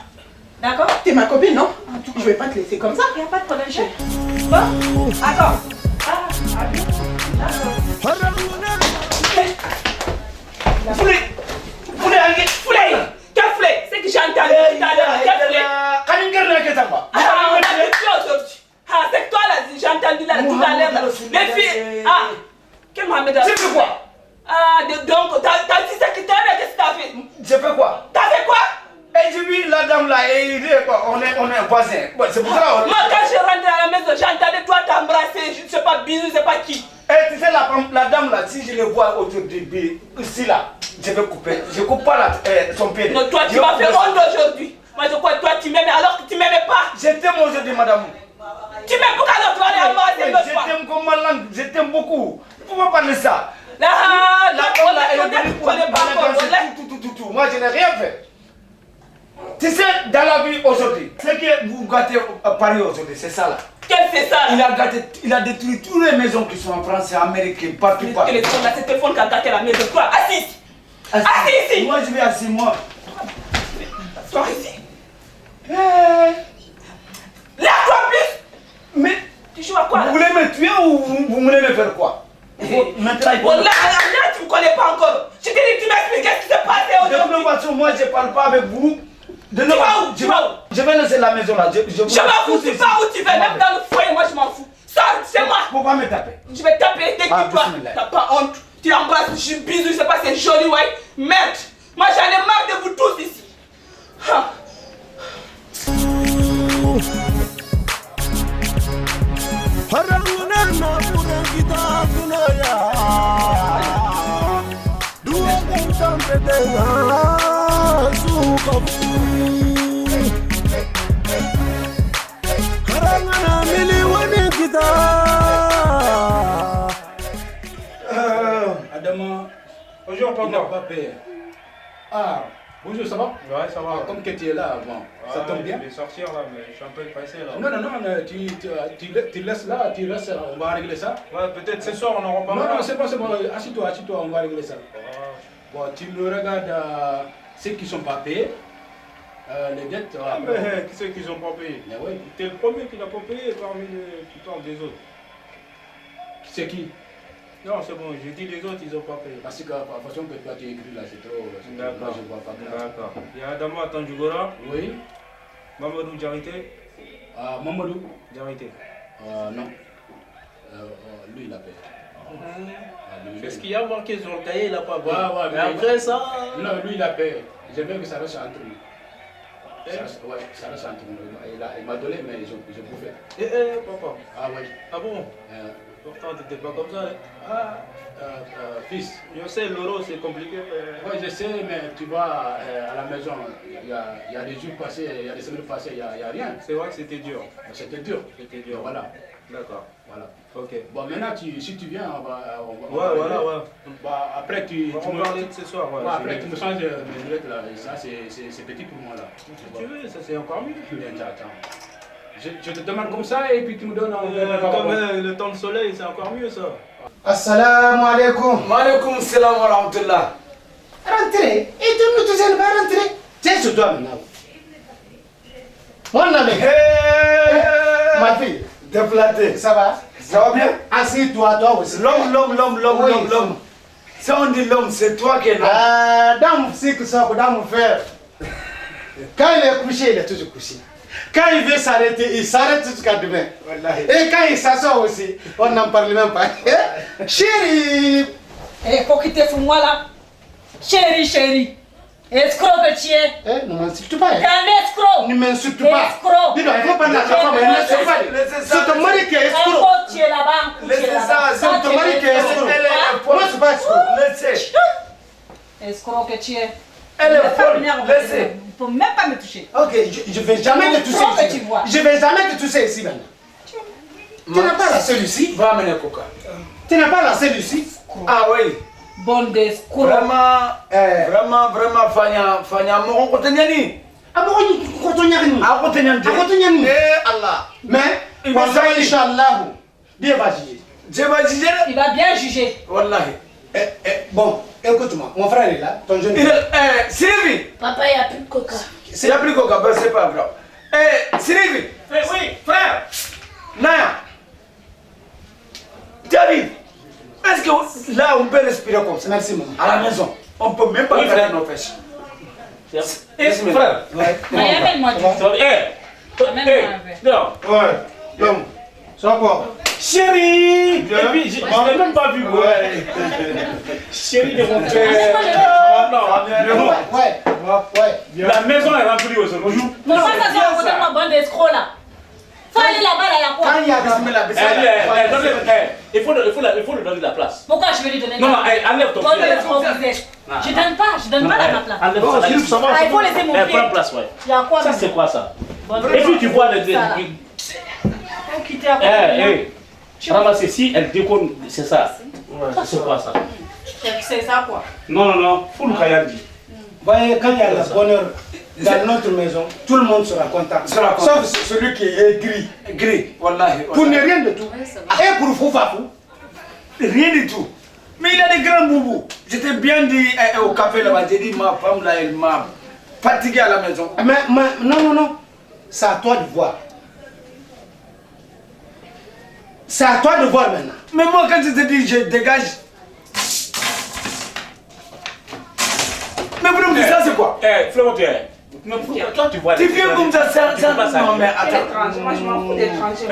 D'accord? T'es ma copine, non? Je vais pas te laisser comme ça. Il n'y a pas de problème, chérie. Bon, d'accord. C'est que j'ai entendu tout à l'heure. C'est toi là, j'ai entendu là tout à l'heure. Les filles, quel Mohamed? Tu fais quoi? Donc, t'as dit secrétaire, qu'est-ce que t'as fait? J'ai fait quoi? T'as fait quoi? Et j'ai vu la dame là, et il est quoi? On est voisins. C'est pour ça. Moi, quand je rentre à la maison, j'ai entendu toi t'embrasser, je ne sais pas, bisous, je ne sais pas qui. Et tu sais, la dame là, si je le vois aujourd'hui, ici là, je vais couper. Je coupe pas son pied. Non, toi, tu m'as fait honte aujourd'hui. Moi, je crois que toi, tu m'aimais alors que tu ne m'aimais pas. Je t'aime aujourd'hui, madame. Tu m'aimes pourquoi alors tu vas aller embrasser l'autre fois? Je t'aime comme ma langue, je t'aime beaucoup. Pourquoi parler ça? Là, elle est venue pour les bambins. tout. Moi, je n'ai rien fait. Tu sais, dans la vie aujourd'hui, ce que vous gâtez à Paris aujourd'hui, c'est ça là. Qu'est-ce que c'est ça là? Il a détruit toutes les maisons qui sont en France et en Amérique, partout. C'est le téléphone qui a gâté la maison. Toi, assis. Assis ici. Moi, je vais assis, moi. Sois ici. Lève-toi plus. Mais tu joues à quoi? Vous voulez me tuer ou vous voulez me faire quoi? Maintenant, il faut... Là, tu ne me connais pas encore. Je t'ai dit, tu m'expliques qu'est-ce qui s'est passé aujourd'hui. De toute façon, moi, je ne parle pas avec vous. Tu vas où? Je vais laisser la maison là. Je m'en fous, tu vas où tu vas, même dans le foyer, moi je m'en fous. Ça, c'est moi. Pourquoi me taper? Je vais taper dès que toi. T'as pas honte. Tu embrasses, je suis bisou, je sais pas, c'est joli, ouais. Merde. Moi j'en ai marre de vous tous ici. Adama, bonjour papa. Il n'a pas peur. Ah, bonjour, ça va? Ouais, ça va. Comme que tu es là avant, ça tombe bien? Je vais sortir là, mais je suis un peu pressé là. Non, tu laisses là, tu restes, on va régler ça. Ouais, peut-être ce soir on en reparlera. Non, c'est bon, assis-toi, on va régler ça. Bon, tu me regardes ceux qui ne sont pas payés. Les dettes. Mais qui c'est qui n'ont pas payé? Mais oui. Tu es le premier qui n'a pas payé parmi les plupart des autres. C'est qui? Non, c'est bon, j'ai dit les autres, ils n'ont pas payé. Parce que la façon que toi tu écris là, c'est trop. D'accord. Je vois pas clair. D'accord. Il y a Adama Tanjugora. Oui. Mamadou Djarité. Mamadou Djarité. Non. Lui, il a payé. C'est ce qu'il y a marqué sur le cahier, il n'a pas payé. Ouais, mais après ça. Non, lui, il a payé. J'aimerais que ça reste entre nous. Ouais, ça reste entre nous. Il m'a donné, mais je pouvais. Papa. Ah oui. Ah bon? Pourtant, tu n'étais pas comme ça. Fils. Je sais, l'euro, c'est compliqué. Mais... Oui, je sais, mais tu vois, à la maison, il y a des jours passés, il y a des semaines passées, il n'y a rien. C'est vrai que c'était dur. C'était dur. C'était dur. Voilà. D'accord. Voilà. Ok. Bon, maintenant, si tu viens, on va ouais. Bah, après, on va parler de ce soir. Ouais, après, tu me changes mes lunettes là. Et ça, c'est petit pour moi là. Si tu veux, ça c'est encore mieux. Attends. Je te demande comme ça et puis tu me donnes comme le temps de soleil, c'est encore mieux ça. Assalamu alaikum. Wa alaikum salam wa rahmatullah. Rentrez. Et tu ne pas rentrer. Tiens sur toi maintenant. Mon ami. Ma fille. Déplaté. Ça va? Ça va bien? Assieds-toi, toi aussi. L'homme. Si on dit l'homme, c'est toi qui es là. Dans mon cycle, dans mon frère. Quand il est couché, il est toujours couché. Quand il veut s'arrêter, il s'arrête jusqu'à demain. Et quand il s'assoit aussi, on n'en parle même pas. Chérie! Eh, faut quitter pour moi là. Chérie. Escroc que tu es. Eh, ne m'insulte pas. T'es un escroc. Ne m'insulte pas. Escroc. Dis donc, il faut pas la femme, elle n'insulte pas. C'est ton mari qui est escroc. Un tu es là-bas, Laissez ça, c'est ton mari qui est escroc. Moi, je suis pas escroc. Laissez. Escroc que tu es. Elle est folle. Laissez. Il ne faut même pas me toucher. Ok, je ne vais jamais te toucher ici. Je ne vais jamais te toucher ici maintenant. Tu n'as pas la seule ici. Va amener Coca. Tu n'as pas la seule ici. Ah oui. Bon d'escroc. Vraiment, Fanya, mon Kotanyani. Ah bon, Kotanyani. Ah, Kotanyani. Eh, Allah. Mais, Inch'Allah, Dieu va juger. Dieu va juger. Il va bien juger. Wallahi. Bon, écoute-moi, mon frère est là, ton jeune frère. Sylvie. Papa, il n'y a plus de coca. Il n'y a plus de coca, ben c'est pas grave. Sylvie. Oui. Frère. Naya. David. Est-ce que là on peut respirer comme ça? Merci, maman. À la maison, on peut même pas faire nos pêches. Frère. Mais amène-moi du tout. Non. Ouais. L'homme. C'est quoi? Chérie. Et puis, je n'ai même pas vu. Ouais. Chérie de mon père. Ouais. La maison est remplie aujourd'hui. Non, ça c'est à côté de ma bande d'escrocs là. Faut aller là-bas, là, il y a quoi? Quand il y a Il faut lui donner la place. Pourquoi je vais lui donner la Non, place? enlève ton Donne-le pied. ce qu'on faisait. Je donne pas la place. Enlève Ah, il faut laisser mon pied. Prends place, ouais. Il y a quoi? Ça, c'est quoi ça? Bon, Et puis tu vois les... faut quitter à côté. Ramasser, si elle déconne, c'est ça. Ça, c'est quoi ça? C'est ça quoi? Non, faut le Kayandi. Voyez, quand il y a le bonheur dans notre maison, tout le monde sera content. Sauf celui qui est gris. Gris, wallahi. Pour ne rien de tout. Et pour Foufafou, rien du tout. Mais il a des grands boubous. J'étais bien dit au café là-bas, j'ai dit ma femme là, elle m'a fatigué à la maison. Mais non. C'est à toi de voir. C'est à toi de voir maintenant. Mais moi, quand je te dis, je dégage. Mais vous me dites ça, c'est quoi? Frérot, toi, tu vois. Tu viens comme ça, non, mais attends. Moi, je m'en fous d'étrangers.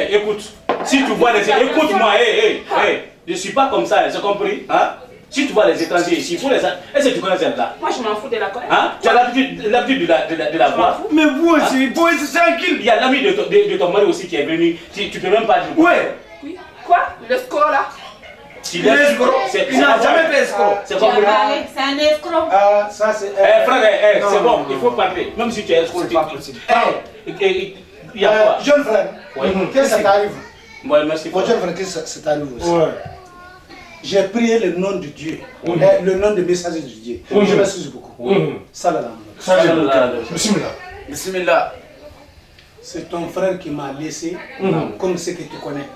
Écoute, si tu vois les étrangers, écoute-moi, je suis pas comme ça, c'est compris? Hein? Si tu vois les étrangers ici, est-ce que tu connais celle-là? Moi, je m'en fous de la connaître. Hein? Tu as l'habitude de la voir? Mais vous aussi, vous êtes tranquille. Il y a l'ami de ton mari aussi qui est venu, tu peux même pas dire. Ouais. Oui. Quoi? L'escroc là? Il n'a jamais fait escroc. C'est compris? C'est un escroc. Ça c'est... frère, c'est bon, il faut parler. Même si tu es escroc, c'est pas possible. Il y a quoi? Jeune frère, qu'est-ce que ça t'arrive? Ouais, merci. Mon jeune frère, qu'est-ce que ça t'arrive aussi? J'ai prié le nom de Dieu, le nom de messager de Dieu. Je m'excuse beaucoup. Salam. Bismillah. C'est ton frère qui m'a laissé, comme ce que tu connais.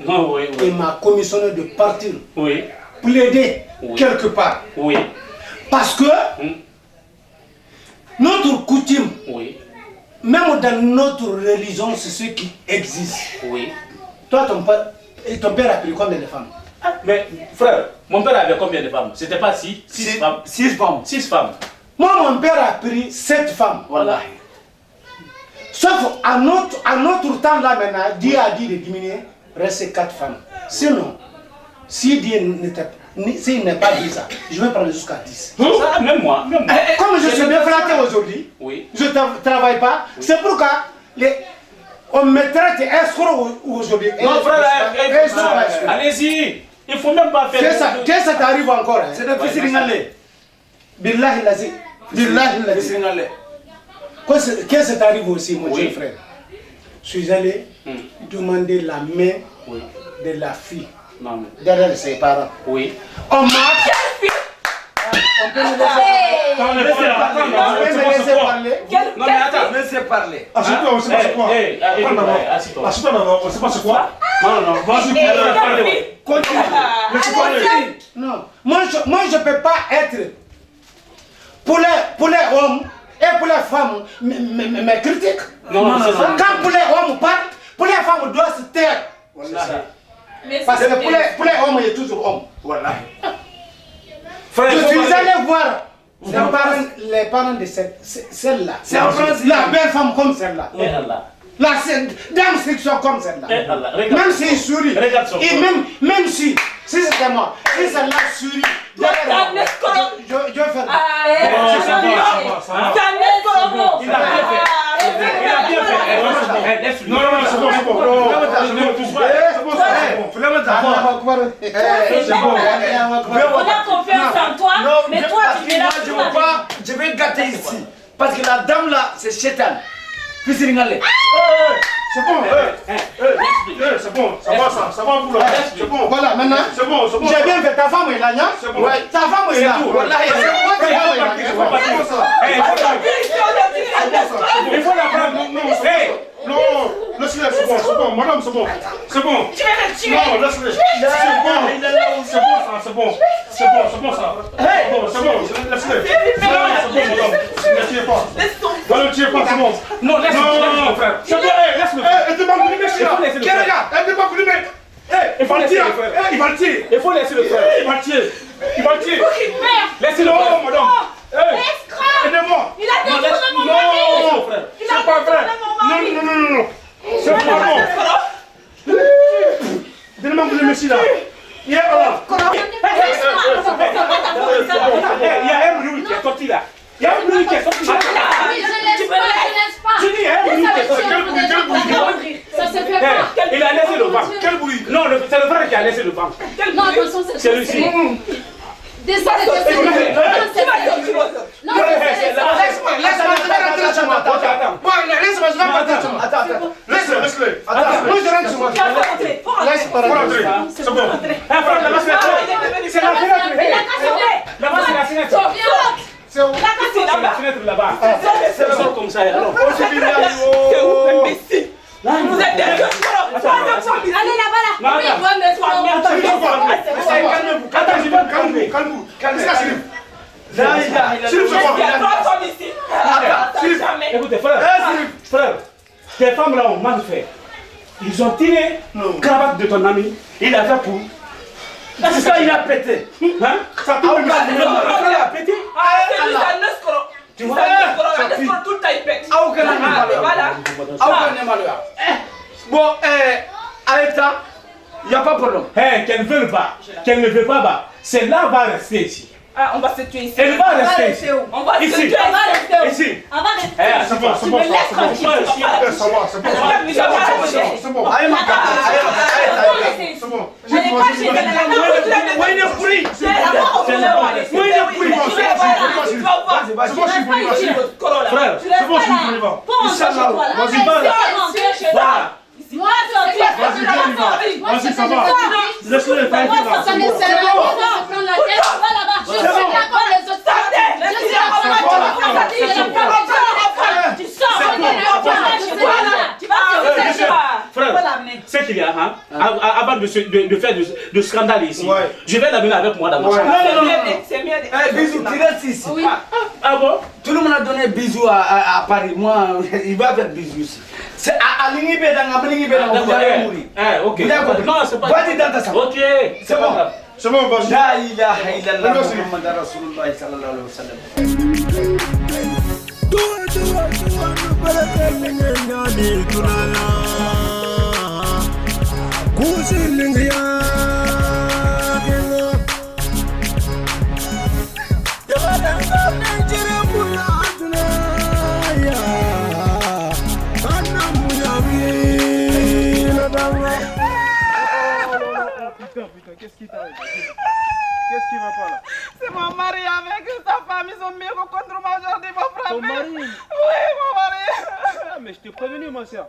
Il m'a commissionné de partir, plaider quelque part. Parce que notre coutume, même dans notre religion, c'est ce qui existe. Toi, ton père a pris combien de femmes? Mais frère, mon père avait combien de femmes? C'était pas 6 femmes? 6 femmes. 6 femmes. Moi, mon père a pris 7 femmes. Voilà. Sauf à notre temps là maintenant, Dieu a dit de diminuer, reste 4 femmes. Sinon, si Dieu s'il n'est pas dit ça, je vais prendre jusqu'à 10. Ça, même moi. Comme je suis bien flatté aujourd'hui, je ne travaille pas, c'est pourquoi on me traite escroc aujourd'hui. Non frère, allez-y, il ne faut même pas faire... Qu'est-ce que ça t'arrive encore? C'est de fils ringalé. Billahi lazi. Billahi lazi. Qu'est-ce que t'arrive aussi, mon jeune frère? Je suis allé demander la main de la fille derrière ses parents. On m'a... On peut me laisser parler. Non mais attends, laissez parler. Assieds-toi, on sait pas c'est quoi. Assieds-toi, on sait pas c'est quoi. Non, vas-y, continue. Non, moi je peux pas être pour les hommes et pour les femmes mes critiques. Non, quand pour les hommes parlent, pour les femmes doivent se taire. Parce que pour les hommes, il y a toujours homme. Voilà. Je suis allé voir les parents de celle-là. La belle femme comme celle-là. La dame section comme celle-là. Même s'il sourit. Et même si c'était moi, si celle-là sourit. Je vais faire. Il a bien fait. Non, c'est bon. On a confiance en toi, mais toi tu es là. Je vais gâter ici. Parce que la dame là, c'est Chétan. Fils ringalé. C'est bon, c'est bon, ça va vous là. C'est bon. Voilà, maintenant. C'est bon. J'ai bien fait, ta femme est là, non? C'est bon. Ta femme est là. Il faut la prendre. Non, laisse-le, c'est bon, madame, c'est bon. C'est bon. Je vais le tuer. Non, laisse-le. C'est bon ça. C'est bon, laisse-le. Ne tuez pas. Ne le tuez pas, c'est bon. Non, laisse-le, frère. C'est bon, laisse-le. Elle te manque de méchant. Quel regarde, elle te manque de méchant. Il va le tirer. Il faut laisser le faire. Il va le tirer. Laissez-le. Non, madame. Aidez-moi. Il a détourné mon mari. C'est pas vrai. Non. C'est pas bon. Donnez-moi le messie là. Il y a un bruit qui est sorti là. Il y a un bruit qui est sorti là. Tu dis, il y a un bruit qui est sorti. Quel bruit? Ça se fait pas. Il a laissé le vent. Quel bruit? Non, c'est le frère qui a laissé le vent. Non, attention, c'est celui-ci. Descendez. Non, Laisse-le. Moi je rentre sur moi. C'est bon. C'est la fenêtre. Là-bas, c'est la fenêtre. C'est la fenêtre là-bas. C'est Sors comme ça. Alors. C'est où, imbécile? Vous êtes des Allez là-bas là. Non, Calme-vous. Qu'est-ce qu'il y a, Philippe? Écoutez, frère, tes femmes là ont mal fait. Ils ont tiré le cravate de ton ami. Il a fait pour. C'est ça, il a pété. Hein? Ça il a pété. C'est lui, c'est un escroc. Tu vois? Un escroc, tout le temps il pète. Bon, Aïta, il n'y a pas de problème. Qu'elle ne veut pas. Qu'elle ne veut pas, bah, c'est là va rester ici. Ah, on va se tuer ici. Elle va rester ici. On va se tuer ici. On va rester où? Ici. On va rester. C'est bon. Tu me laisses tranquille. C'est bon. Allez, ma carte. C'est bon. Allez, pas chez elle. Où est le prix? C'est d'abord au Où est le prix? Frère, C'est bon, je suis vivant. vas-y, va. Moi, sortir. Vas-y, ça va. Laisse-le faire. Moi, ça ne sert à rien de prendre la tête. Va là-bas. Je suis là comme les autres. Je suis là comme les autres. Tu sors. Tu vas te Frère, c'est qu'il y a, hein, avant de faire de scandale ici, je vais l'amener avec moi dans ma chambre. C'est mieux. Bisous, tu restes ici. Ah bon? Tout le monde a donné bisous à Paris. Moi, il va faire bisous ici. C'est à l'Ingibé, vous allez mourir. Ok. Non, c'est pas. Va-t-y dans ta chambre. Ok. C'est bon. C'est bon, vas-y. La ilaha illallah Muhammad Rasulullah sallallahu alayhi wa sallam. Putain, qu'est-ce qui t'arrive? Qu'est-ce qui va pas là? C'est mon mari avec sa femme, ils ont mis contre moi aujourd'hui, mon frère. Ton mari? Oui, mon mari. Ah, mais je t'ai prévenu, ma soeur.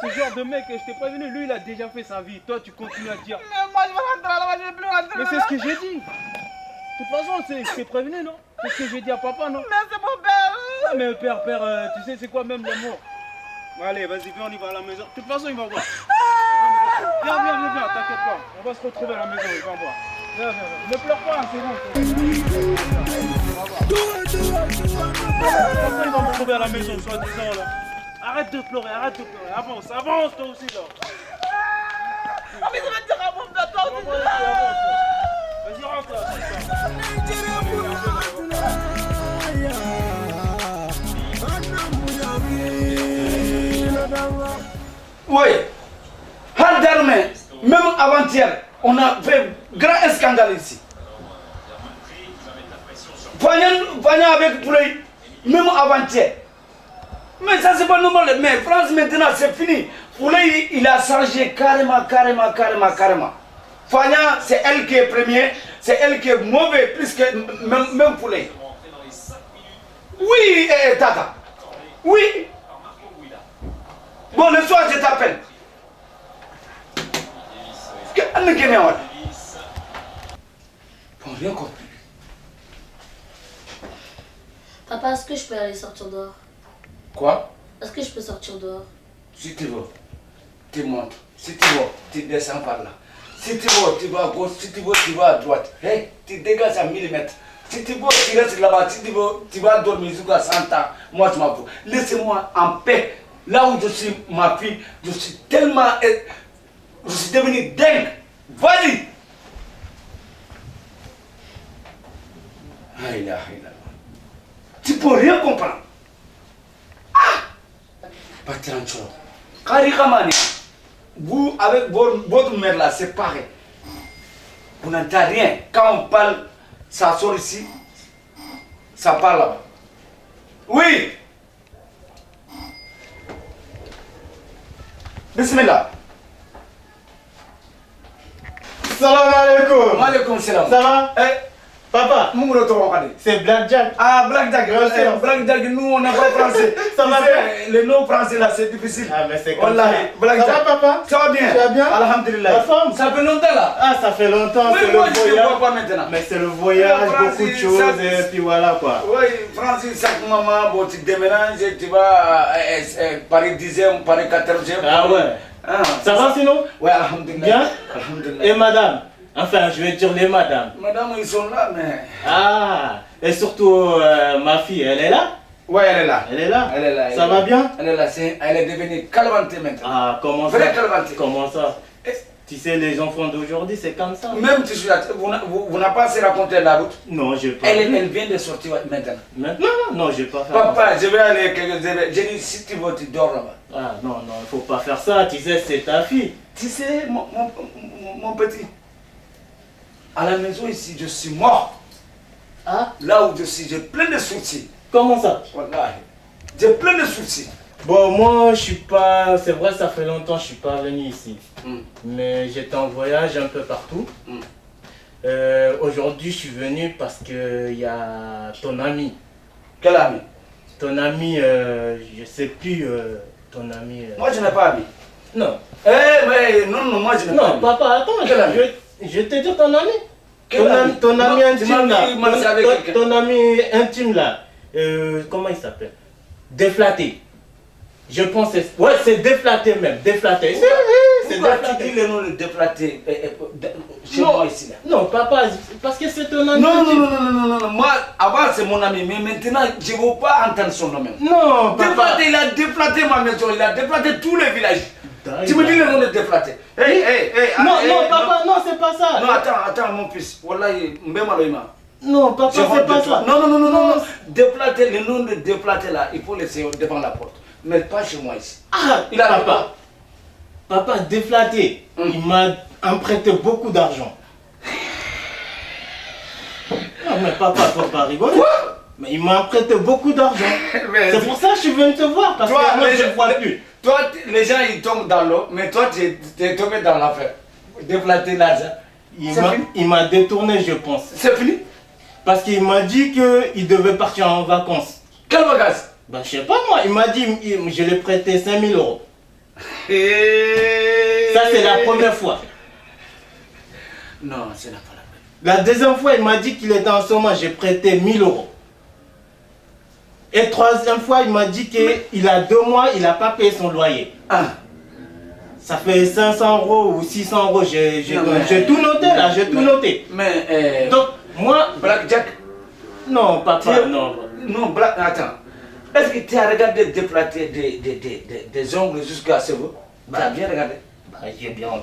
Ce genre de mec, je t'ai prévenu, lui il a déjà fait sa vie. Toi tu continues à dire. Mais moi je vais rentrer là-bas, je vais plus rentrer. Mais c'est ce que j'ai dit. De toute façon, je t'ai prévenu, non? C'est ce que j'ai dit à papa, non? Mais c'est mon père. Ah, mais père, tu sais c'est quoi même l'amour? Allez, vas-y, viens, on y va à la maison. De toute façon, il va voir. Viens, t'inquiète pas. On va se retrouver à la maison, il va voir. Viens. Ne pleure pas, c'est bon. Il va me retrouver à la maison, soi-disant là. Arrête de pleurer. Avance, toi aussi là. Ah, mais ça va te dire à mon père, toi aussi. Vas-y, rentre là. Oui. Même avant-hier, on a fait grand scandale ici. Voyant avec Poulet, même avant-hier. Mais ça c'est pas normal. Mais France maintenant c'est fini. Poulet il a changé carrément. Fanya c'est elle qui est première, c'est elle qui est mauvaise plus que même Poulet. Oui, Tata. Oui. Bon, le soir je t'appelle. Bon, rien compris. Papa, est-ce que je peux aller sortir dehors? Quoi? Est-ce que je peux sortir dehors? Si tu veux, tu montes. Si tu veux, tu descends par là. Si tu veux, tu vas à gauche. Si tu veux, tu vas à droite. Hey, tu dégages à 1000 mètres. Si tu veux, tu restes là-bas. Si tu veux, tu vas dormir jusqu'à 100 ans. Moi, je m'en fous. Laissez-moi en paix. Là où je suis, ma fille, je suis tellement... Je suis devenu dingue. Vas-y. Tu peux rien comprendre. Ah! Patrancho. Karikamani. Vous, avec votre mère là, c'est pareil. Vous n'entendez rien. Quand on parle, ça sort ici, ça parle là-bas. Oui. Bismillah. Salam alaikum. Wa alaikum salam. Ça va? Papa, c'est Blackjack. Ah, Blackjack, Blackjack, nous on n'est pas français. Ça va bien? Les noms français là, c'est difficile. Ah, mais c'est comme ça. Blackjack. Ça va, papa? Ça va bien? Tu vas bien? Alhamdulillah. La forme? Ça fait longtemps là? Ah, ça fait longtemps. Oui, moi je ne vois pas maintenant. Mais c'est le voyage, beaucoup de choses, et puis voilà quoi. Oui, Francis, chaque moment, bon, tu déménages, tu vas Paris 10e, Paris 14e. Ah ouais. Ah, ça va sinon? Oui, alhamdulillah. Bien? Alhamdulillah. Et madame? Enfin, je vais dire les madames. Madame, ils sont là, mais... Ah, et surtout ma fille, elle est là? Oui, elle est là. Elle est là? Elle est là. Ça va bien? Elle est là, elle est devenue calvantée maintenant. Ah, comment ça? Vraie calvantée. Comment ça? Tu sais, les enfants d'aujourd'hui, c'est comme ça. Même tu suis là, vous n'avez pas assez raconté la route? Non, je n'ai pas. Elle vient de sortir maintenant. Maintenant? Non, je ne vais pas faire Papa, je vais aller, j'ai dit, si tu veux, tu dors là-bas. Ah, non, il ne faut pas faire ça. Tu sais, c'est ta fille. Tu sais, mon petit, à la maison ici, je suis mort. Ah? Là où je suis, j'ai plein de soucis. Comment ça? Wallahi. J'ai plein de soucis. Bon, moi, je suis pas... C'est vrai, ça fait longtemps que je suis pas venu ici. Mais j'étais en voyage un peu partout. Aujourd'hui, je suis venu parce qu'il y a ton ami. Quel ami? Ton ami, je sais plus, ton ami... Moi, je n'ai pas ami. Non. Mais non, moi, je n'ai pas ami. Non, papa, attends, je te dis ton ami. Quel Ton ami intime là. Ton Ton ami intime là. Comment il s'appelle? Déflaté. Je pense que ouais, c'est déflaté même. Déflaté. C'est déflaté. Tu dis le nom de déflaté chez moi ici là? Non, papa, parce que c'est ton ami. Non. Moi, avant c'est mon ami, mais maintenant je ne veux pas entendre son nom même. Non, papa. Déflaté, il a déflaté ma maison, il a déflaté tous les villages. Tu me dis le nom de déflaté? Non, papa, non, c'est pas ça. Non, attends, mon fils. Wallahi, mbemaloima. Non, papa, c'est pas ça. Non. Déplaté, le nom de déplaté là, il faut laisser devant la porte. Mais pas chez moi ici. Ah, il a papa. Papa, déflaté. Il m'a emprunté beaucoup d'argent. Non, mais papa, faut pas rigoler. Quoi? Mais il m'a emprunté beaucoup d'argent. C'est pour ça que je suis venu te voir, parce que moi, je ne vois plus. Toi, les gens, ils tombent dans l'eau, mais toi, tu es tombé dans l'affaire. Déplaté l'argent. Il m'a détourné, je pense. C'est fini? Parce qu'il m'a dit qu'il devait partir en vacances. Quelles vacances? Ben, je sais pas moi, il m'a dit, je lui ai prêté 5 000 euros. Ça, c'est la première fois. Non, c'est pas la peine. La deuxième fois, il m'a dit qu'il était en chômage, j'ai prêté 1 000 euros. Et troisième fois, il m'a dit qu'il a 2 mois, il n'a pas payé son loyer. Ah. Ça fait 500 euros ou 600 euros, j'ai tout noté là, j'ai tout noté. Mais donc, moi... Blackjack? Non, papa, non. Non, attends. Est-ce que tu as regardé déplater des ongles jusqu'à ce bout? Tu as bien regardé?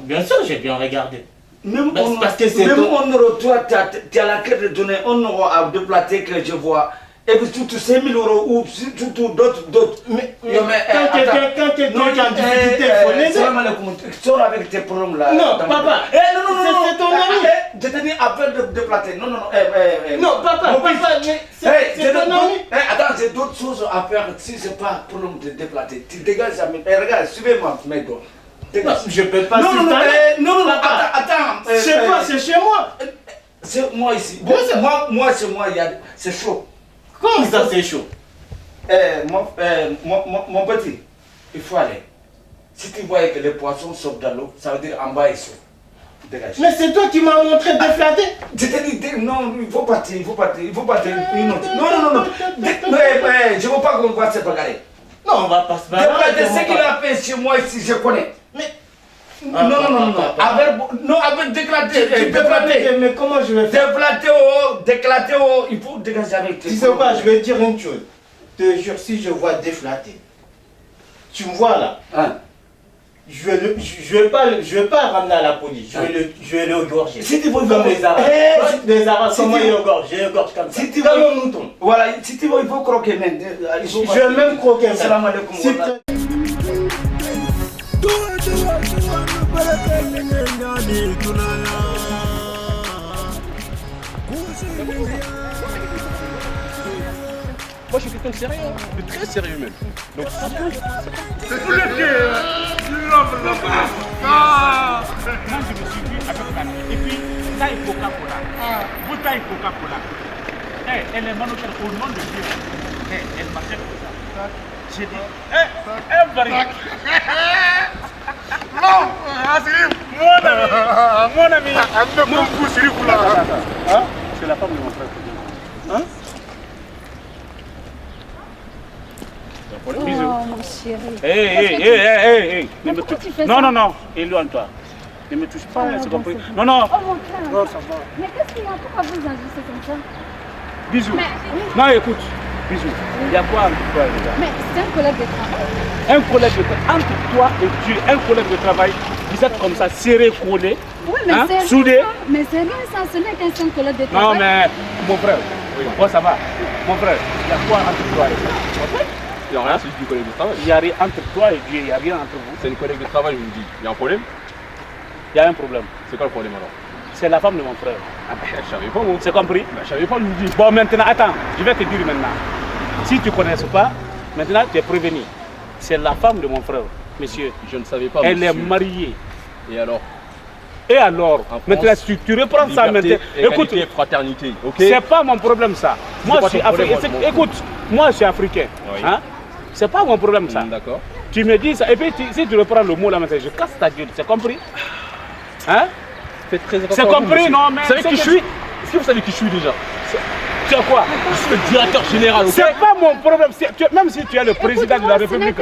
Bien sûr, j'ai bien regardé. Même parce que c'est on aura, toi, tu as la carte de données, on aura à déplater que je vois. Et puis surtout 5 000 euros ou surtout d'autres. Mais quand quelqu'un est en difficulté, il faut l'aider. Salam alaikum, sors avec tes problèmes là. Non, papa, non, c'est ton ami. Je te dis après de déplater. Non. Non, papa, mais c'est ton ami. Attends, j'ai d'autres choses à faire si c'est pas problème de déplater. Tu dégages jamais. Regarde, suivez-moi, mes gars. Non, je peux pas. Non, attends. C'est quoi? C'est chez moi. C'est moi ici. Moi, c'est moi, c'est chaud. Comment ça, c'est chaud? Mon petit, il faut aller. Si tu vois que les poissons sortent dans l'eau, ça veut dire en bas ils sont. Dégage. Mais c'est toi qui m'as montré déflaté. Je te dis, non, il faut partir. Non. Je ne veux pas qu'on voit se bagarrer. Non, on va pas se bagarrer. Ce qu'il a fait chez moi ici, je connais. Mais... Non. Avec déclaté. Mais comment je vais faire? Déclaté, il faut dégager avec tes. Tu sais quoi, je vais te dire une chose. Je te jure, si je vois déflaté, tu me vois là. Hein? Je vais pas ramener à la police. Je vais le égorger. Si tu veux comme les Arabes. Les Arabes, comment ils égorgent? Je l'égorge comme ça. Comme un mouton. Voilà, si tu veux, il faut croquer même. Je vais même croquer même. Salam alaikum. Moi je suis quelqu'un de sérieux, de très sérieux même. Donc c'est pour le cœur. Moi je me suis vu avec la... Et puis bouteille Coca-Cola. Bouteille Coca-Cola. Eh, elle est manotière au nom de Dieu. Eh, elle m'achète comme ça. J'ai dit, un baril. Non, Mon ami. Hein? C'est la femme de mon frère. Hein? Bisous. Oh, mon chéri. Hey. Pourquoi tu fais ça? Non, éloigne-toi. Ne me touche pas, c'est compris. Non. Oh, mon frère. Non, ça va. Mais qu'est-ce qu'il y a? Pourquoi vous agissez comme ça? Bisous. Mais... Non, écoute. Bisous. Il y a quoi entre toi et les gars? Mais c'est un collègue de travail. Un collègue de travail. Entre toi et Dieu, un collègue de travail, vous êtes comme ça, serré, collé. Oui, mais c'est soudé. rien. Mais c'est rien, ça. Ce n'est qu'un simple collègue de travail. Non, mais mon frère. Oui. Bon, ça va. Mon frère, il y a quoi entre toi et Dieu? Il n'y a rien, c'est juste du collègue de travail. Il n'y a rien entre toi et Dieu, il n'y a rien entre vous. C'est une collègue de travail, je vous dis. Il y a un problème? Il y a un problème. C'est quoi le problème alors? C'est la femme de mon frère. Ah ben, je savais pas, moi. C'est compris? Ben, je savais pas, je vous dis. Bon, maintenant, attends, je vais te dire maintenant. Si tu ne connais pas, maintenant tu es prévenu. C'est la femme de mon frère, monsieur. Je ne savais pas, Elle monsieur. est mariée. Et alors? Et alors? Maintenant, si tu reprends ça maintenant. Écoute, fraternité, ok? c'est pas mon problème ça. Moi, je suis africain. Écoute, moi, je suis africain. Oui. Hein? C'est pas mon problème ça. D'accord. Tu me dis ça, et puis si tu reprends le mot là maintenant, je casse ta gueule, c'est compris? Hein? Faites très attention. C'est compris, non? Mais vous savez qui je suis? Est-ce que vous savez qui je suis déjà? Tu as quoi? Je suis le directeur général, ok? C'est pas mon problème. Même si tu es le président de la République,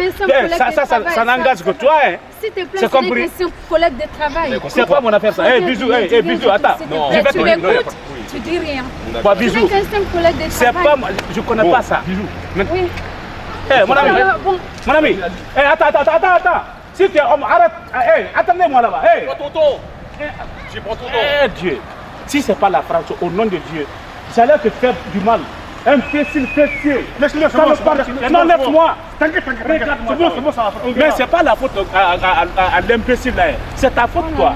ça n'engage que toi. Hein. S'il te plaît, c'est compris? C'est un collègue de travail. C'est pas mon affaire ça. Hey, bisous, bisous, attends. Non, Tu l'écoutes, tu dis rien. Quoi, bisous? C'est un simple collègue de C'est travail. pas moi, je connais pas ça. Bisous. Oui. Hey, mon ami. Bon. Mon ami. Hey, attends. Si tu es homme, arrête. Hey, attendez-moi là-bas. Hey. Pas ton temps. J'ai pas ton temps. Eh Dieu. Si c'est pas la France, au nom de Dieu, j'allais te faire du mal. Imbécile, fessier. Laisse-le, c'est bon. Non, laisse-moi. T'inquiète. C'est bon, ça va. Mais c'est pas la faute à l'imbécile là. C'est ta faute, toi.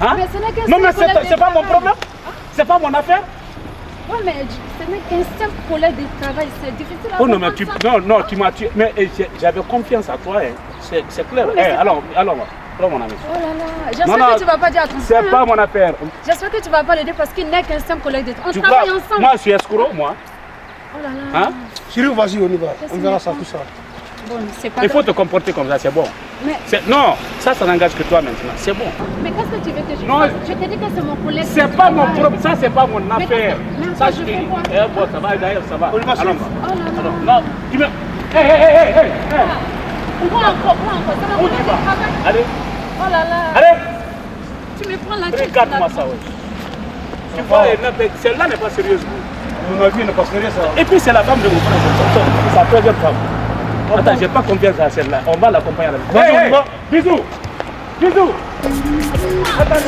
Hein? Mais ce n'est qu'un Non, mais simple collègue c'est de pas mon travail. problème. C'est pas mon affaire. Oui, mais ce n'est qu'un simple collègue de travail. C'est difficile à Oh non, mais comprendre ça. tu m'as tué. Mais j'avais confiance à toi. Hein. C'est clair. Oui, mais alors, mon ami. Oh là là, j'espère que tu ne vas pas dire attention. C'est pas mon affaire. J'espère que tu ne vas pas l'aider parce qu'il n'est qu'un simple collègue de travail. Tu On travaille crois, ensemble. moi, je suis escroc, moi. Oh là là. Hein? Chérie, vas-y, on y va. On verra ça, tout ça. Bon, c'est pas Il faut grave. te comporter comme ça, c'est bon. Mais, Non, ça n'engage que toi maintenant. C'est bon. mais qu'est-ce que tu veux que je Non, fasse? Je t'ai dit que c'est mon collègue. C'est de pas mon travail. problème, ça c'est pas mon affaire. mais Ça je je te fais dis. quoi? Eh bon, ça va, d'ailleurs, ça va. On y va, Allons. Oh là là. Alors, non, tu me. Hé. On prend encore. C'est mon Où collègue tu de vas? travail. Allez, Oh là là. allez, Tu me prends la tête. regarde-moi ça, ouais. Tu vois, celle-là n'est pas sérieuse. Ma vie n'est pas sérieuse, ça. Et puis c'est la femme de mon frère, c'est sa troisième femme. Attends, j'ai pas confiance à celle-là. On va l'accompagner à la maison. Vas-y, on y va. Bisous. Attends.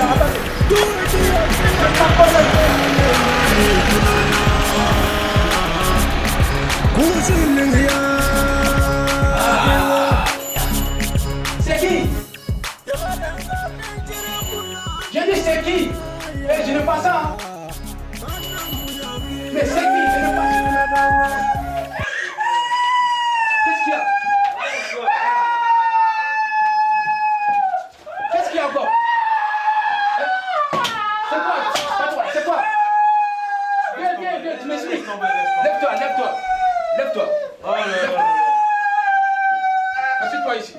C'est qui? J'ai dit c'est qui? Eh, je n'ai pas ça. Hein. Mais c'est qui? Je n'ai pas ça. Qu'est-ce qu'il y a? Qu'est-ce qu'il y a encore? C'est quoi? Viens, tu m'expliques. Lève-toi. Assieds-toi ici.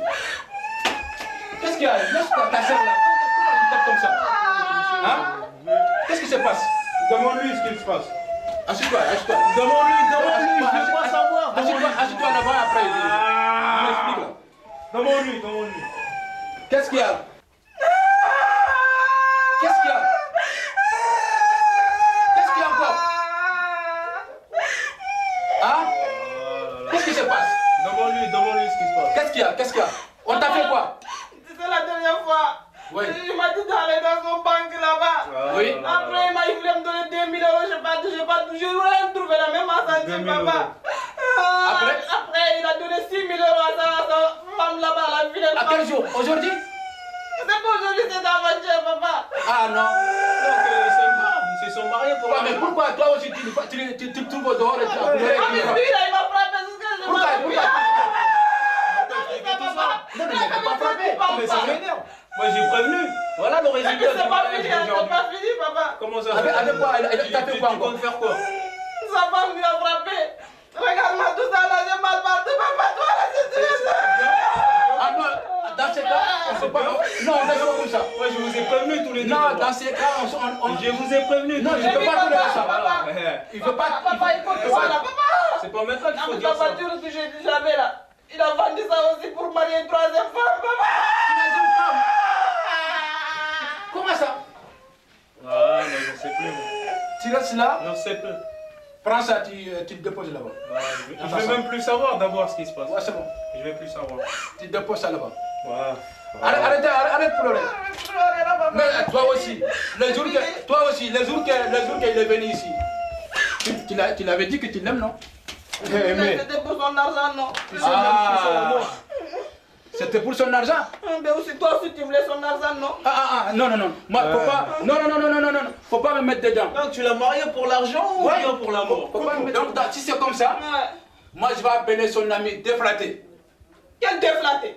Qu'est-ce qu'il y a? Laisse ta sœur là. Pourquoi tu tapes comme ça? Hein? Qu'est-ce qui se passe? Demande-lui ce qu'il se passe. Assieds-toi. Demande-lui, je veux pas savoir. Assieds-toi là-bas après. Je m'explique là. Demande-lui. Qu'est-ce qu'il y a? Qu'est-ce qu'il y a? Qu'est-ce qu'il y a encore? Hein? Qu'est-ce qui se passe? Demande-lui ce qui se passe. Qu'est-ce qu'il y a? On t'a fait quoi? C'était la dernière fois. Oui. Il m'a dit d'aller dans son banque là-bas. Oui. Après, il voulait me donner 2000 euros. Je n'ai pas touché. Je voulais trouver la même ascenseur, 2000 euros. papa. Après, il a donné 6000 euros à sa femme là-bas, la vilaine. À quel jour? Aujourd'hui? C'est pas aujourd'hui, c'est avant-hier, papa. Ah non. Ils se sont mariés pour Ouais, mais pourquoi toi aussi tu trouves dehors et tu as pleuré? Ah, mais lui, là, il m'a frappé jusqu'à je Pourquoi? Non, mais il m'a pas frappé. Mais ça m'énerve. Moi j'ai prévenu. Voilà le résultat. C'est pas fini, c'est pas fini, papa. papa. Comment ça? Avec quoi? Il t'a fait quoi? Tu comptes faire quoi? Sa femme lui a frappé. Regarde-moi tout ça là, j'ai mal partout, papa, toi là, c'est Ah non, dans ces cas, on peut pas. Non, on reste pas comme ça. Ouais, je vous ai prévenu tous les deux. Non, dans ces cas, je vous ai prévenu. Non, je ne peux pas tolérer ça. Il veut pas. Papa, il faut que ça là, papa. C'est pas maintenant qu'il faut dire la ça. voiture que j'ai jamais là. Il a vendu ça aussi pour marier une troisième femme, papa. Troisième femme? Comment ça? Ah, mais je sais plus. Tu restes là? Je sais plus. Prends ça, tu le déposes là-bas. Je vais même plus savoir d'abord ce qui se passe. Ouais, c'est bon. Je vais plus savoir. Tu déposes ça là-bas. Ouais. Arrête de pleurer. Mais toi aussi, les jours qu'il est venu ici, tu l'avais dit que tu l'aimes, non? Mais c'était pour son argent, non? Ah, c'était pour son argent? Mais aussi, toi aussi, tu voulais son argent, non? Non. Moi, faut pas. Non. Faut pas me mettre dedans. Donc, tu l'as marié pour l'argent ou bien pour l'amour? Donc, si c'est comme ça, moi, je vais appeler son ami déflaté. Quel déflaté?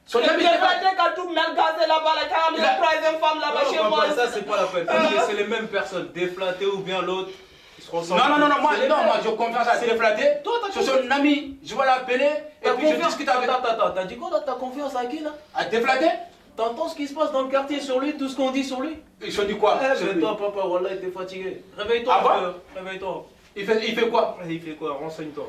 Son ami déflaté quand tout mal gazé là-bas, quand il y a une troisième femme là-bas chez moi. Ça, c'est pas la peine. Parce que c'est les mêmes personnes. Déflaté ou bien l'autre. Non, moi je confiance à déflaté. C'est son ami, je vais l'appeler et puis je discute avec. Attends, t'as dit quoi? T'as confiance à qui là? À déflaté? T'entends ce qui se passe dans le quartier sur lui, tout ce qu'on dit sur lui? Ils sont dit quoi? Toi, papa, voilà, il était fatigué. Réveille-toi, réveille-toi. Il fait quoi? Il fait quoi? Renseigne-toi.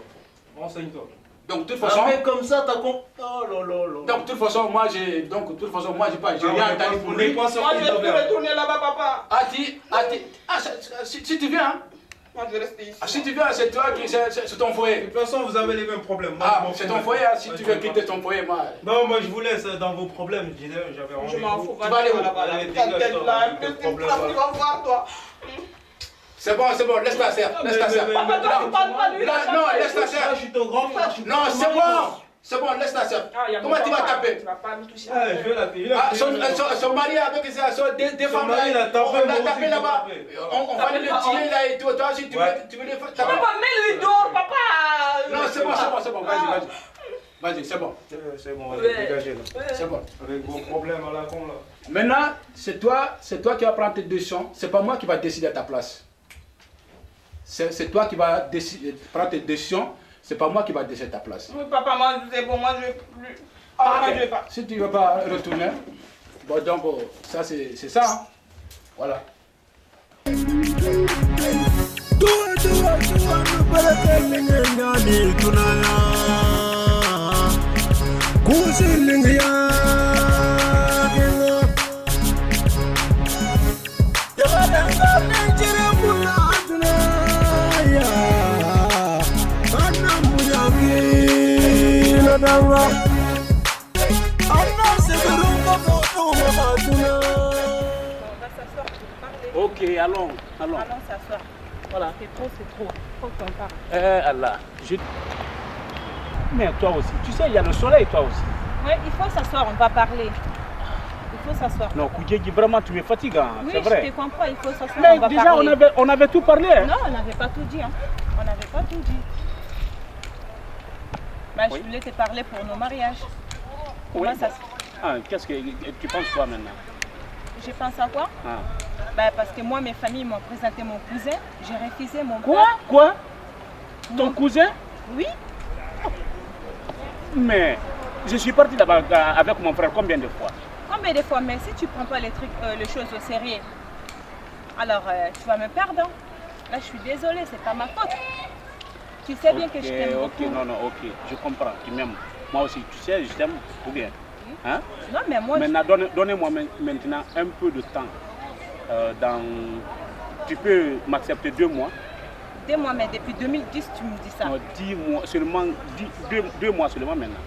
Donc, de toute façon. Un mec comme ça, t'as compris? Oh là là là. Donc, de toute façon, moi, j'ai rien entendu pour lui. Moi, je vais plus retourner là-bas, papa. Si tu viens, hein? Moi, je vais rester ici. Si tu viens, c'est toi qui. C'est ton foyer. De toute façon, vous avez les mêmes problèmes. C'est ton foyer, si tu veux quitter ton foyer, moi. Non, moi, je vous laisse dans vos problèmes. J'avais envie. Je m'en fous. Tu vas aller où? Là-bas, tu vas voir, toi. C'est bon, laisse ta sœur. Papa, toi, tu parles pas de lui. Non, laisse ta sœur. Je suis ton grand frère. Non, c'est bon, laisse ta sœur. Comment tu vas taper? Tu vas pas me toucher. Je vais la payer. Son mari avec des femmes là, on l'a tapé là-bas. On va le tirer là et tout. Toi aussi, tu veux les faire taper? Papa, mets-lui dehors, papa. Non, c'est bon. Vas-y, c'est bon. C'est bon, allez, dégagez là. C'est bon. Avec vos problèmes à la con là. Maintenant, c'est toi qui vas prendre tes décisions. C'est pas moi qui va décider à ta place. C'est toi qui vas prendre tes décisions. C'est pas moi qui va décider à ta place. Oui, papa, moi, c'est bon, moi, je vais plus. Okay. Je vais pas. Si tu ne veux pas retourner, bon, donc, ça, c'est ça. Hein? Voilà. Ok, allons. Allons s'asseoir. Voilà. C'est trop. Faut qu'on parle. Allah. Mais toi aussi, tu sais, il y a le soleil, toi aussi. Oui, il faut s'asseoir, on va parler. Il faut s'asseoir. Non, Koudjegi, vraiment, tu es fatigant, oui, c'est vrai. Oui, je te comprends, il faut s'asseoir, mais on va déjà, parler. on avait tout parlé. Hein? Non, on n'avait pas tout dit. Hein. On n'avait pas tout dit. Ben, oui. Je voulais te parler pour nos mariages. Oui. Ça... Qu'est-ce que tu penses quoi maintenant? Je pense à quoi? Ben, parce que moi, mes familles m'ont présenté mon cousin. J'ai refusé mon père. Quoi? Ton cousin? Oui. Mais je suis parti là-bas avec mon frère combien de fois? Combien de fois? Mais si tu ne prends pas les choses au sérieux, alors tu vas me perdre. Là, je suis désolée, c'est pas ma faute. Tu sais bien que je t'aime beaucoup. Ok, je comprends, tu m'aimes. Moi aussi, tu sais, je t'aime tout bien. Hein? Non, mais moi... Maintenant, donnez-moi maintenant un peu de temps. Tu peux m'accepter 2 mois? 2 mois, mais depuis 2010, tu me dis ça. Non, 10 mois seulement, 2 mois seulement maintenant.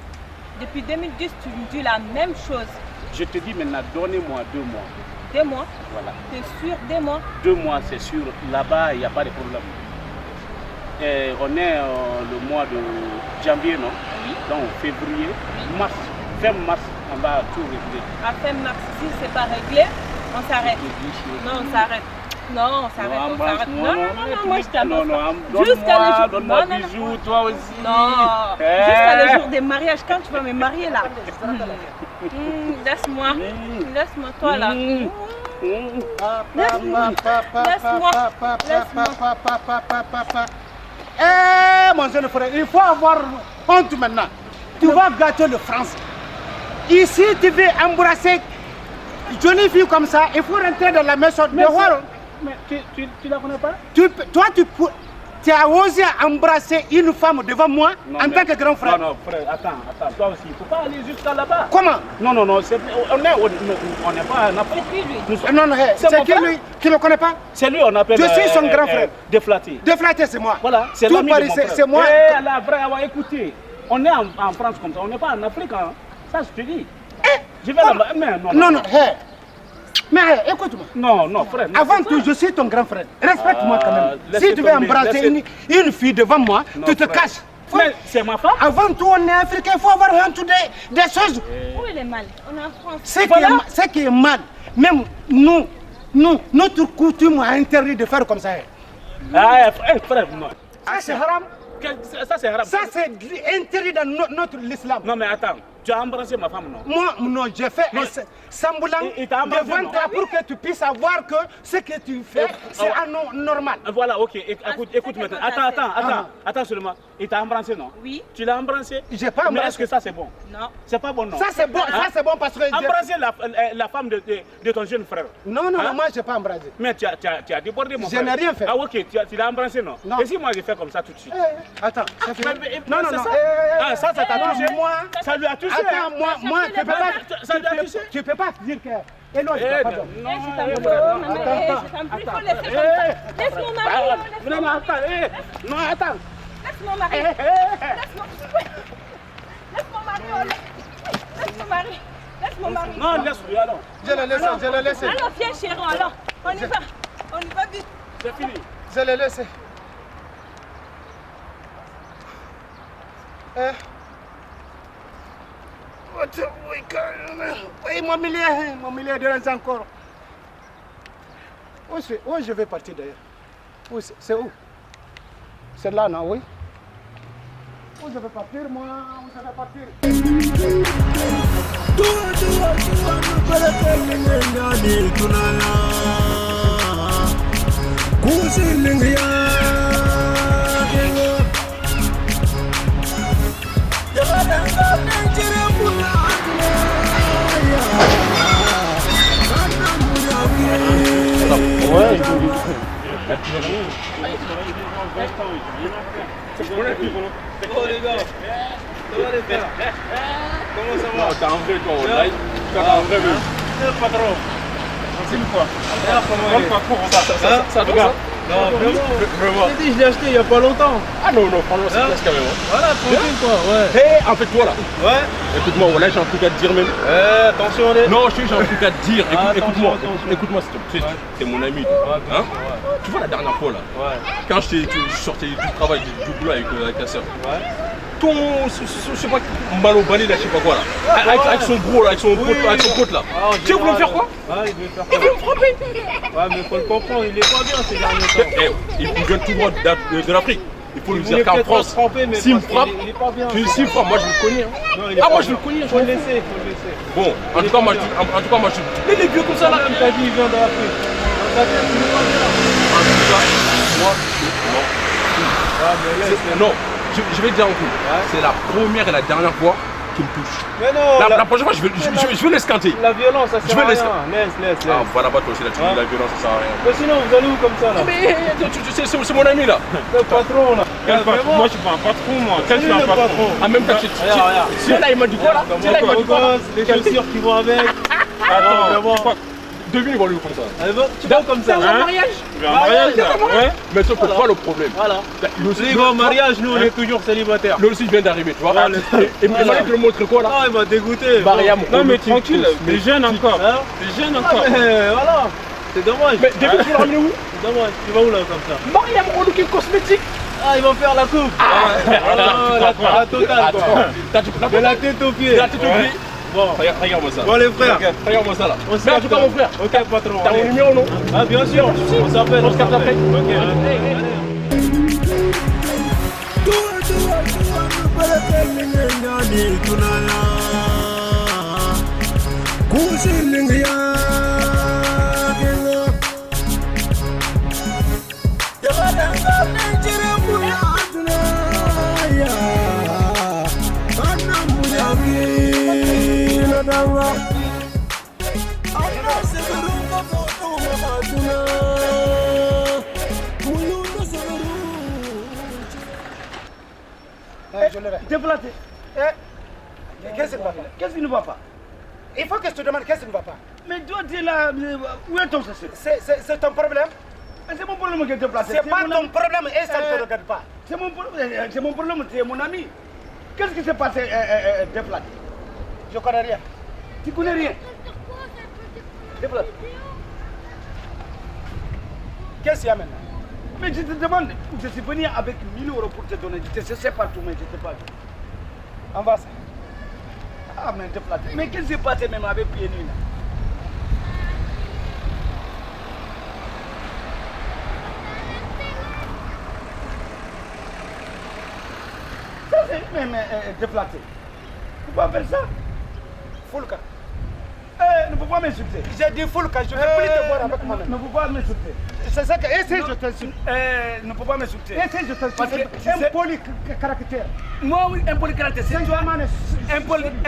Depuis 2010, tu me dis la même chose. Je te dis maintenant, donnez-moi 2 mois. 2 mois? Voilà. T'es sûr, 2 mois? 2 mois, c'est sûr. Là-bas, il n'y a pas de problème. Et on est le mois de janvier, non? Oui. Donc, février, mars, fin mars, on va tout régler. À fin mars, si c'est pas réglé, on s'arrête. Non, on s'arrête. Non, on s'arrête, Non, moi je t'aime. Jusqu'à donne-moi des bisous, toi aussi. Non, jusqu'à le jour des mariages, quand tu vas me marier là. Laisse-moi, toi là. Eh, mon jeune frère, il faut avoir honte maintenant. Tu vas gâter le français. Ici, tu veux embrasser une jolie fille comme ça, il faut rentrer dans la maison. Mais tu la connais pas? Toi, tu as osé embrasser une femme devant moi en tant que grand frère. Non, frère, attends, toi aussi, il ne faut pas aller jusqu'à là-bas. Comment? Non, on n'est pas en Afrique. Non, c'est qui lui? Tu ne le connais pas? C'est lui, on appelle. Je suis son grand frère. Déflaté. Déflaté, c'est moi. Voilà, c'est tout l'ami de Paris, mon frère. c'est moi. Eh, la vraie, écoutez, on est en France comme ça, on n'est pas en Afrique. Hein. Ça, je te dis. Je vais là-bas. Mais non. Mais écoute-moi. Non, frère. Avant tout, je suis ton grand frère. Respecte-moi quand même. Si tu veux embrasser une fille devant moi, tu te caches. Mais c'est ma femme. Avant tout, on est africain, il faut avoir honte des choses. Où il est mal? On est en France. Ce qui est mal, même nous, notre coutume a interdit de faire comme ça. Frère, non. Ça c'est haram. Ça c'est haram. Ça c'est interdit dans notre l'islam. Non mais attends, tu as embrassé ma femme, non? Moi, non, j'ai fait semblant devant toi pour que tu puisses savoir que ce que tu fais, c'est anormal. Voilà, ok, écoute maintenant. Attends seulement. Il t'a embrassé, non? Oui. Tu l'as embrassé? J'ai pas embrassé. Mais est-ce que ça c'est bon? Non. C'est pas bon, non? Ça c'est bon, parce que... Embrasser la femme de ton jeune frère. Non, moi j'ai pas embrassé. Mais tu as débordé mon frère. Je n'ai rien fait. Ah ok, tu l'as embrassé, non? Non. Et si moi je fais comme ça tout de suite? Attends, ça fait... Non. Ah, ça t'a touché? Ça lui a touché. Attends, moi, tu peux pas... Ça lui a touché? Tu peux pas dire que... Et non, je peux pas dire. Laisse mon mari. Non, attends. Laisse mon mari. Laisse mon mari. Non, laisse-lui alors. Je l'ai laissé. Alors viens chérie, alors. On y va vite. C'est fini. Je l'ai laissé. Oui, mon millier de rangs encore. Où je vais partir d'ailleurs? C'est où? C'est là, non? Oui. Où je vais partir, moi? Où je vais partir? Oh les gars, ça va les faire? Comment ça va? T'as un vrai toi, là. T'as un vrai même. Patron. C'est quoi? Ça te regarde? Non, vraiment. Je t'ai dit, je l'ai acheté il y a pas longtemps. Ah non, franchement, c'est classe quand même. Voilà, tranquille quoi, ouais. Hé, en fait, toi là. Ouais. Écoute-moi, voilà, j'ai un truc à te dire même. Attention, allez. Non, j'ai un truc à te dire. Écoute-moi, Écoute-moi, c'est mon ami. Hein? Tu vois la dernière fois là, quand je sortais du travail, du boulot avec ta soeur. Ton, je sais pas, Malo Bali là, je sais pas quoi là. Avec son gros là, avec son pote là. Tu voulais me faire quoi? Il veut faire quoi? Il veut me frapper. Ouais, mais faut le comprendre, il est pas bien ces derniers temps. Il vient tout droit de l'Afrique. Il faut lui dire qu'en France, s'il me frappe, moi je le connais. Moi je le connais. Faut le laisser. Bon, en tout cas, moi je. Les vieux comme ça là. Comme t'as dit, il vient d'Afrique. En tout cas, moi, non. Je vais te dire un coup, c'est la première et la dernière fois qu'il me touche. Mais non. La prochaine fois, je vais l'escanter. La violence, ça sert à rien. Laisse. Ah, voilà, toi aussi, là, tu dis la violence, ça sert à rien. Mais sinon, vous allez où comme ça là? Mais c'est mon ami là. Le patron là. Moi, je suis pas un patron, moi. Quel suis un patron? En même temps, là, il m'a dit quoi là? Les chaussures qui vont avec. Attends, vraiment. Devine, ils vont lui comme ça. Tu vas comme ça. Un mariage? Un mariage là. Ouais. Mais sauf que quoi le problème? Voilà. S'il va au mariage, nous on est toujours célibataires. Lui aussi vient d'arriver, tu vois. Et il m'a te le montre quoi là? Ah, il m'a dégoûté. Non, mais tranquille, t'es jeune encore. T'es jeune encore. Voilà. C'est dommage. Mais depuis, tu l'as ramené où? C'est dommage. Tu vas où là comme ça? Mariam Roulouki cosmétique. Ah, ils vont faire la coupe. La totale quoi. De la tête aux pieds. Bon, regarde-moi ça. Bon les frères, regarde-moi ça là. On se capte, mon frère. Ok patron. T'as mon numéro non? Ah bien sûr. On s'appelle. On se capte après. Ok. je le reste. Déplaté. Qu'est-ce qui ne va pas? Qu'est-ce qui ne va pas? Il faut que je te demande qu'est-ce qui ne va pas. Mais toi, tu es là. Où est ton chéri? C'est ton problème? C'est mon problème que tu es déplacé. C'est pas ton problème et ça ne te regarde pas. C'est mon problème, tu es mon ami. Qu'est-ce qui s'est passé déplacé? Je ne connais rien. Tu connais rien? Déplacé. Qu'est-ce qu'il y a maintenant? Mais je te demande, je suis venu avec 1000 € pour te donner. Je te sais partout, mais je ne sais pas. On va ça. Ah, mais déplacé. Mais qu'est-ce qui s'est passé même avec pieds nus là? Ça c'est même déplacé. Pourquoi faire ça? Foulka. Ne peux pas m'insulter. J'ai dit Foulka, je ne veux plus te voir avec moi-même. Ne peux pas m'insulter. C'est ça que. Essaye, je t'insulte. Ne peux pas m'insulter. Essaye, je t'insulte. Parce que un poli caractère. Moi, oui, un poli caractère. C'est toi, un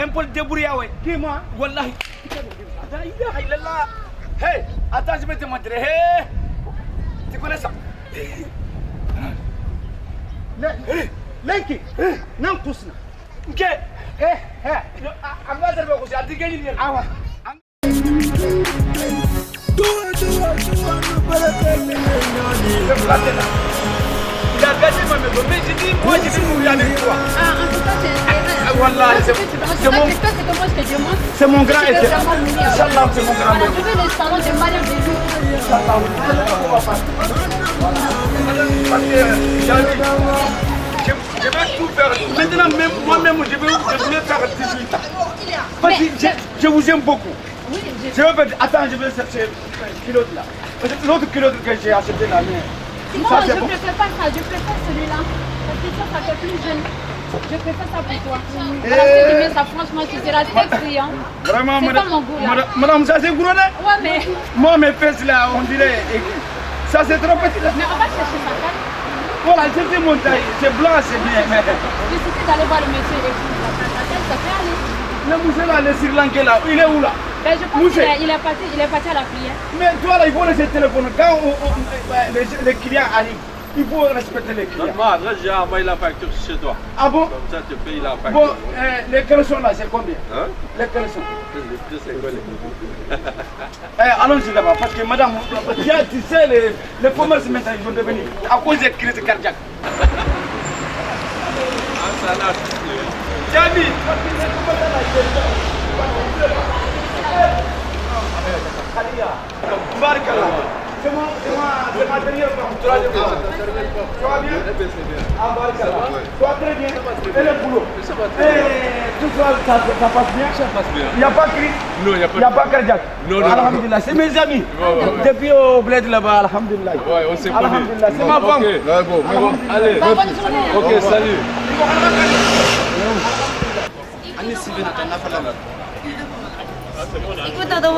poli débrouillard, oui. Dis-moi. Wallahi. Hey, attends, je vais te montrer. Hey, tu connais ça? Lenki, non tous na. Ok. Anga serve kusi, ati gani ni? Awa. Il a gâché ma maison, mais j'ai dit, moi, je vais mourir avec toi. Ah, en tout cas, c'est Wallah, c'est mon... que moi, je te demande. C'est mon grand été. Inch'Allah, c'est mon grand été. On a trouvé le salon de Mariam Béjou. Inch'Allah, je vais tout faire. Maintenant, même moi-même, je voulais faire 18 ans. Parce que je vous aime beaucoup. Oui, je vais faire. Attends, je vais chercher le kilote là. L'autre kilote que j'ai acheté là. Non, je ne préfère pas ça, je préfère celui-là. Parce que ça fait plus jeune. Je préfère ça pour toi. Voilà, si tu mets ça, franchement, tu seras sexy. Hein. Vraiment, c'est pas mon goût là. Madame, ça c'est gros là? Ouais, mais. Moi, mes fesses là, on dirait. Ça c'est trop petit là. Mais on va chercher sa taille. Voilà, c'est mon taille. C'est blanc, c'est bien. Il suffit d'aller voir le monsieur et sa taille, ça fait aller. Le monsieur là, le Sri Lankais là, il est où là? Ben, je pense qu'il est parti à la prière. Mais toi là, il faut laisser le téléphone. Quand les clients arrivent, il faut respecter les clients. Normal, là j'ai envoyé la facture chez toi. Ah bon? Comme ça tu payes la facture. Bon, les caleçons là, c'est combien? Hein? Les caleçons. Les prix c'est quoi les allons-y là-bas, parce que madame, tu sais, les commerces maintenant ils vont devenir à cause des crises cardiaques. Ah, ça là, Jadi, c'est ma dernière fois. Tu vas bien? Ah, toi très bien. Et le boulot? Tout ça passe bien? Ça passe bien. Il n'y a pas de crise? Non, il n'y a pas de crise. Il n'y a pas de cardiaque? Non. Alhamdulillah, c'est mes amis. Depuis au bled là-bas, alhamdulillah. Ouais, on s'est connus. Alhamdulillah, c'est ma femme. Ouais, bon. Allez, bonne journée. Ok, salut. Ikuta daw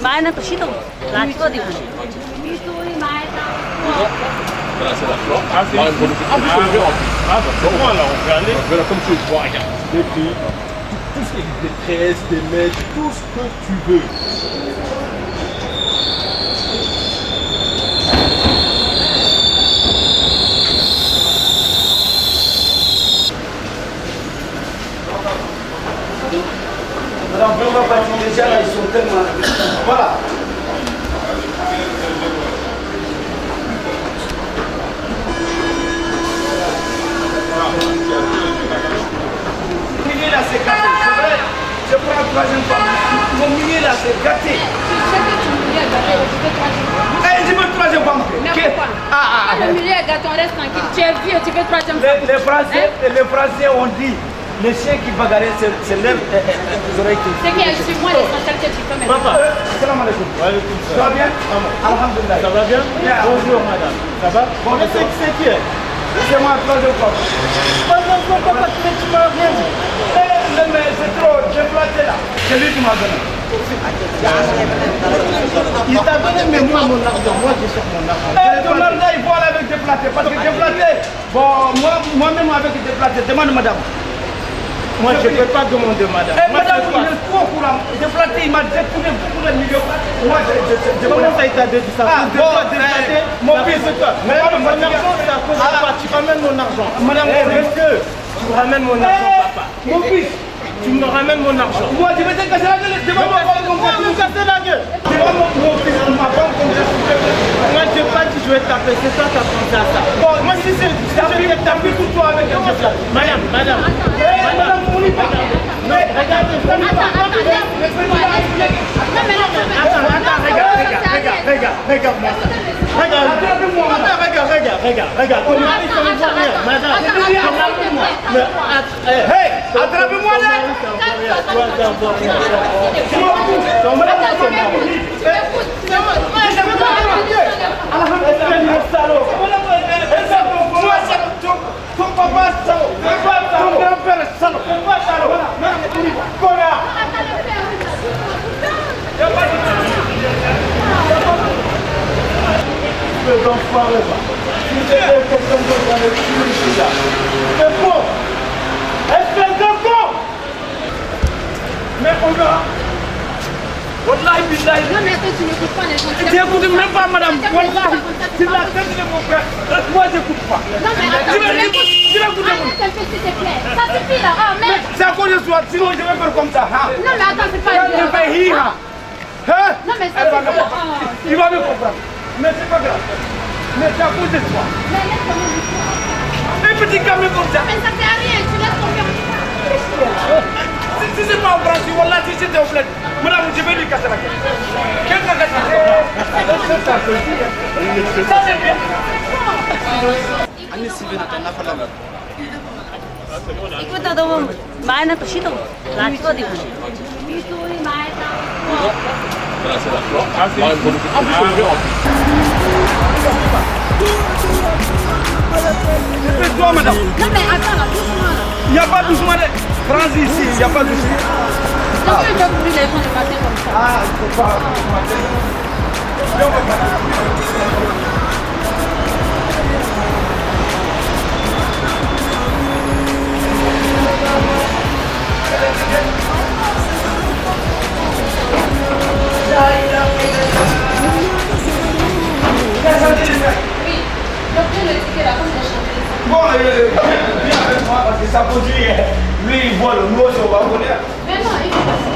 maana to shito. Latiko di bushi. Voilà, c'est la fleur. Ah, c'est comment là, on peut aller? Voilà, comme tu vois, regarde. Les prix, tout ce qui est des tresses, des mèches, tout ce que tu veux. Madame, vraiment pas les gens là, ils sont tellement. Voilà. Mon milieu là c'est gâté, c'est vrai. Je prends la troisième fois. Mon milieu là c'est gâté. Tu sais que ton milieu est gâté, je veux troisième fois. Eh, je veux troisième fois. Mais pourquoi? Le milieu est gâté, on reste tranquille. Tu es vieux, tu veux troisième fois. Les Français ont dit. Les chiens qui bagarrent, c'est lèvres les oreilles qui... C'est qu'il y a sur moi l'essentiel que tu fais maintenant. Papa, salam alaikum. Ça va bien? Alhamdulillah. Ça va bien? Bonjour madame. Ça va? Bon, c'est qui est? C'est moi, troisième fois. Troisième fois, papa, tu m'as rien dit. Mais c'est trop, j'ai flatté là. C'est lui qui m'a donné. Il t'a donné, mais moi, mon argent, moi, je cherche mon argent. Ton argent, il faut aller avec des platés, parce que des platés, bon, moi-même avec des platés, demande madame. Moi, je ne peux pas demander, madame. Madame, il est trop courant. Déplaté, il m'a détourné beaucoup de millions. Moi, je comment ça, il t'a dit ça? Mon fils, mais mon argent, c'est à cause de toi. Tu ramènes mon argent. Madame, monsieur, Tu me ramènes mon argent, papa. Mon fils, tu me ramènes mon argent. Moi, je vais te casser la gueule. Devant moi, me casser la gueule. Devant mon fils, ma femme, comme ça. Moi, je n'ai pas dit je vais taper. C'est toi qui as pensé à ça. Bon, moi, si c'est. Je vais taper pour toi avec un geste là. Madame. Non, regardez. Regarde-moi ça. Regarde. Ton mari, ça ne voit rien. Madame, hey, attrapez-moi là. Ton papa salaud, ton grand-père salaud, connard. Les enfoirés là. Si c'était quelqu'un d'autre dans le film, là. C'est bon. Espèce de con. Mais on verra. Wallahi billahi. Non mais attends, tu n'écoutes pas les gens. Tu n'écoutes même pas madame. Wallahi. C'est la tête de mon frère. Moi j'écoute pas. Non mais attends. Tu vas écouter. Arrête un peu s'il te plaît. Ça suffit là. Ah merde. C'est à cause de toi. Sinon je vais faire comme ça. Non mais attends, c'est pas grave. Je vais rire. Non mais ça suffit. Il va me comprendre. Mais c'est pas grave. Mais c'est à cause de toi. Mais laisse tomber l'histoire. Un petit camion comme ça. Mais ça sert à rien. Tu laisses tomber. Si c'est pas au Brésil, voilà, si c'était au bled, madame, je vais lui casser la gueule. Qu'est-ce que c'est? Ça c'est bien. Écoute, Adamo, Maïna Toshito, la chico de vous. Dépêche-toi, madame. Non mais attends là, doucement là. Il n'y a pas doucement. Franz ici, il n'y a pas doucement. Pourquoi tu as voulu les gens de passer comme ça? Ah, il ne faut pas. Oui, donc tu le ticket là, comme j'ai chanté. Bon, viens avec moi parce que ça produit. Lui, il voit le mot sur le balcon. Mais non, il faut passer.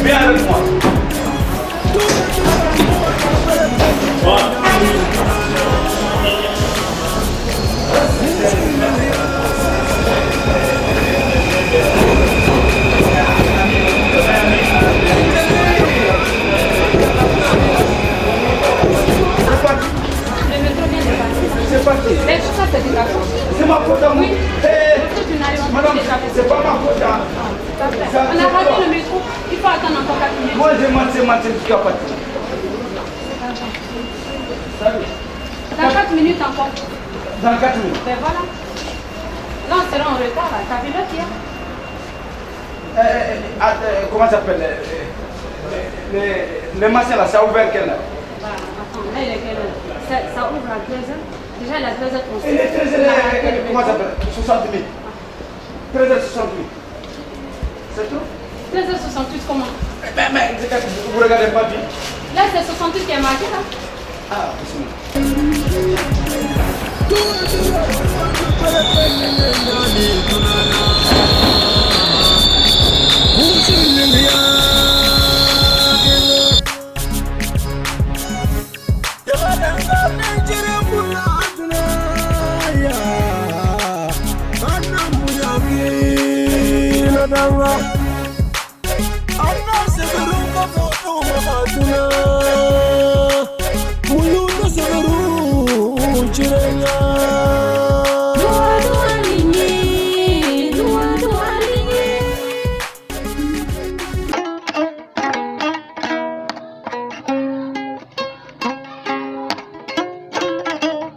Viens avec moi. C'est parti. Mais tout ça, c'est de ta faute. C'est ma faute à moi. Oui. Madame, c'est pas ma faute. On a raté le métro. Il faut attendre encore 4 minutes. Moi, j'ai menti jusqu'à partir. Dans 4 minutes encore. Dans 4 minutes. Ben voilà. Là, on sera en retard. T'as vu l'autre hier? Comment ça s'appelle? Les machins là, ça a ouvert quelle heure? Attends, là, il est quelle heure? Ça ouvre à 13h. Déjà, il est à 13h30. Il est 13h, comment ça s'appelle? 60 000. 13h68. C'est tout? 13h68, comment? Mais, vous regardez pas bien? Là, c'est 68 qui est marqué, là. Ah, c'est I'm not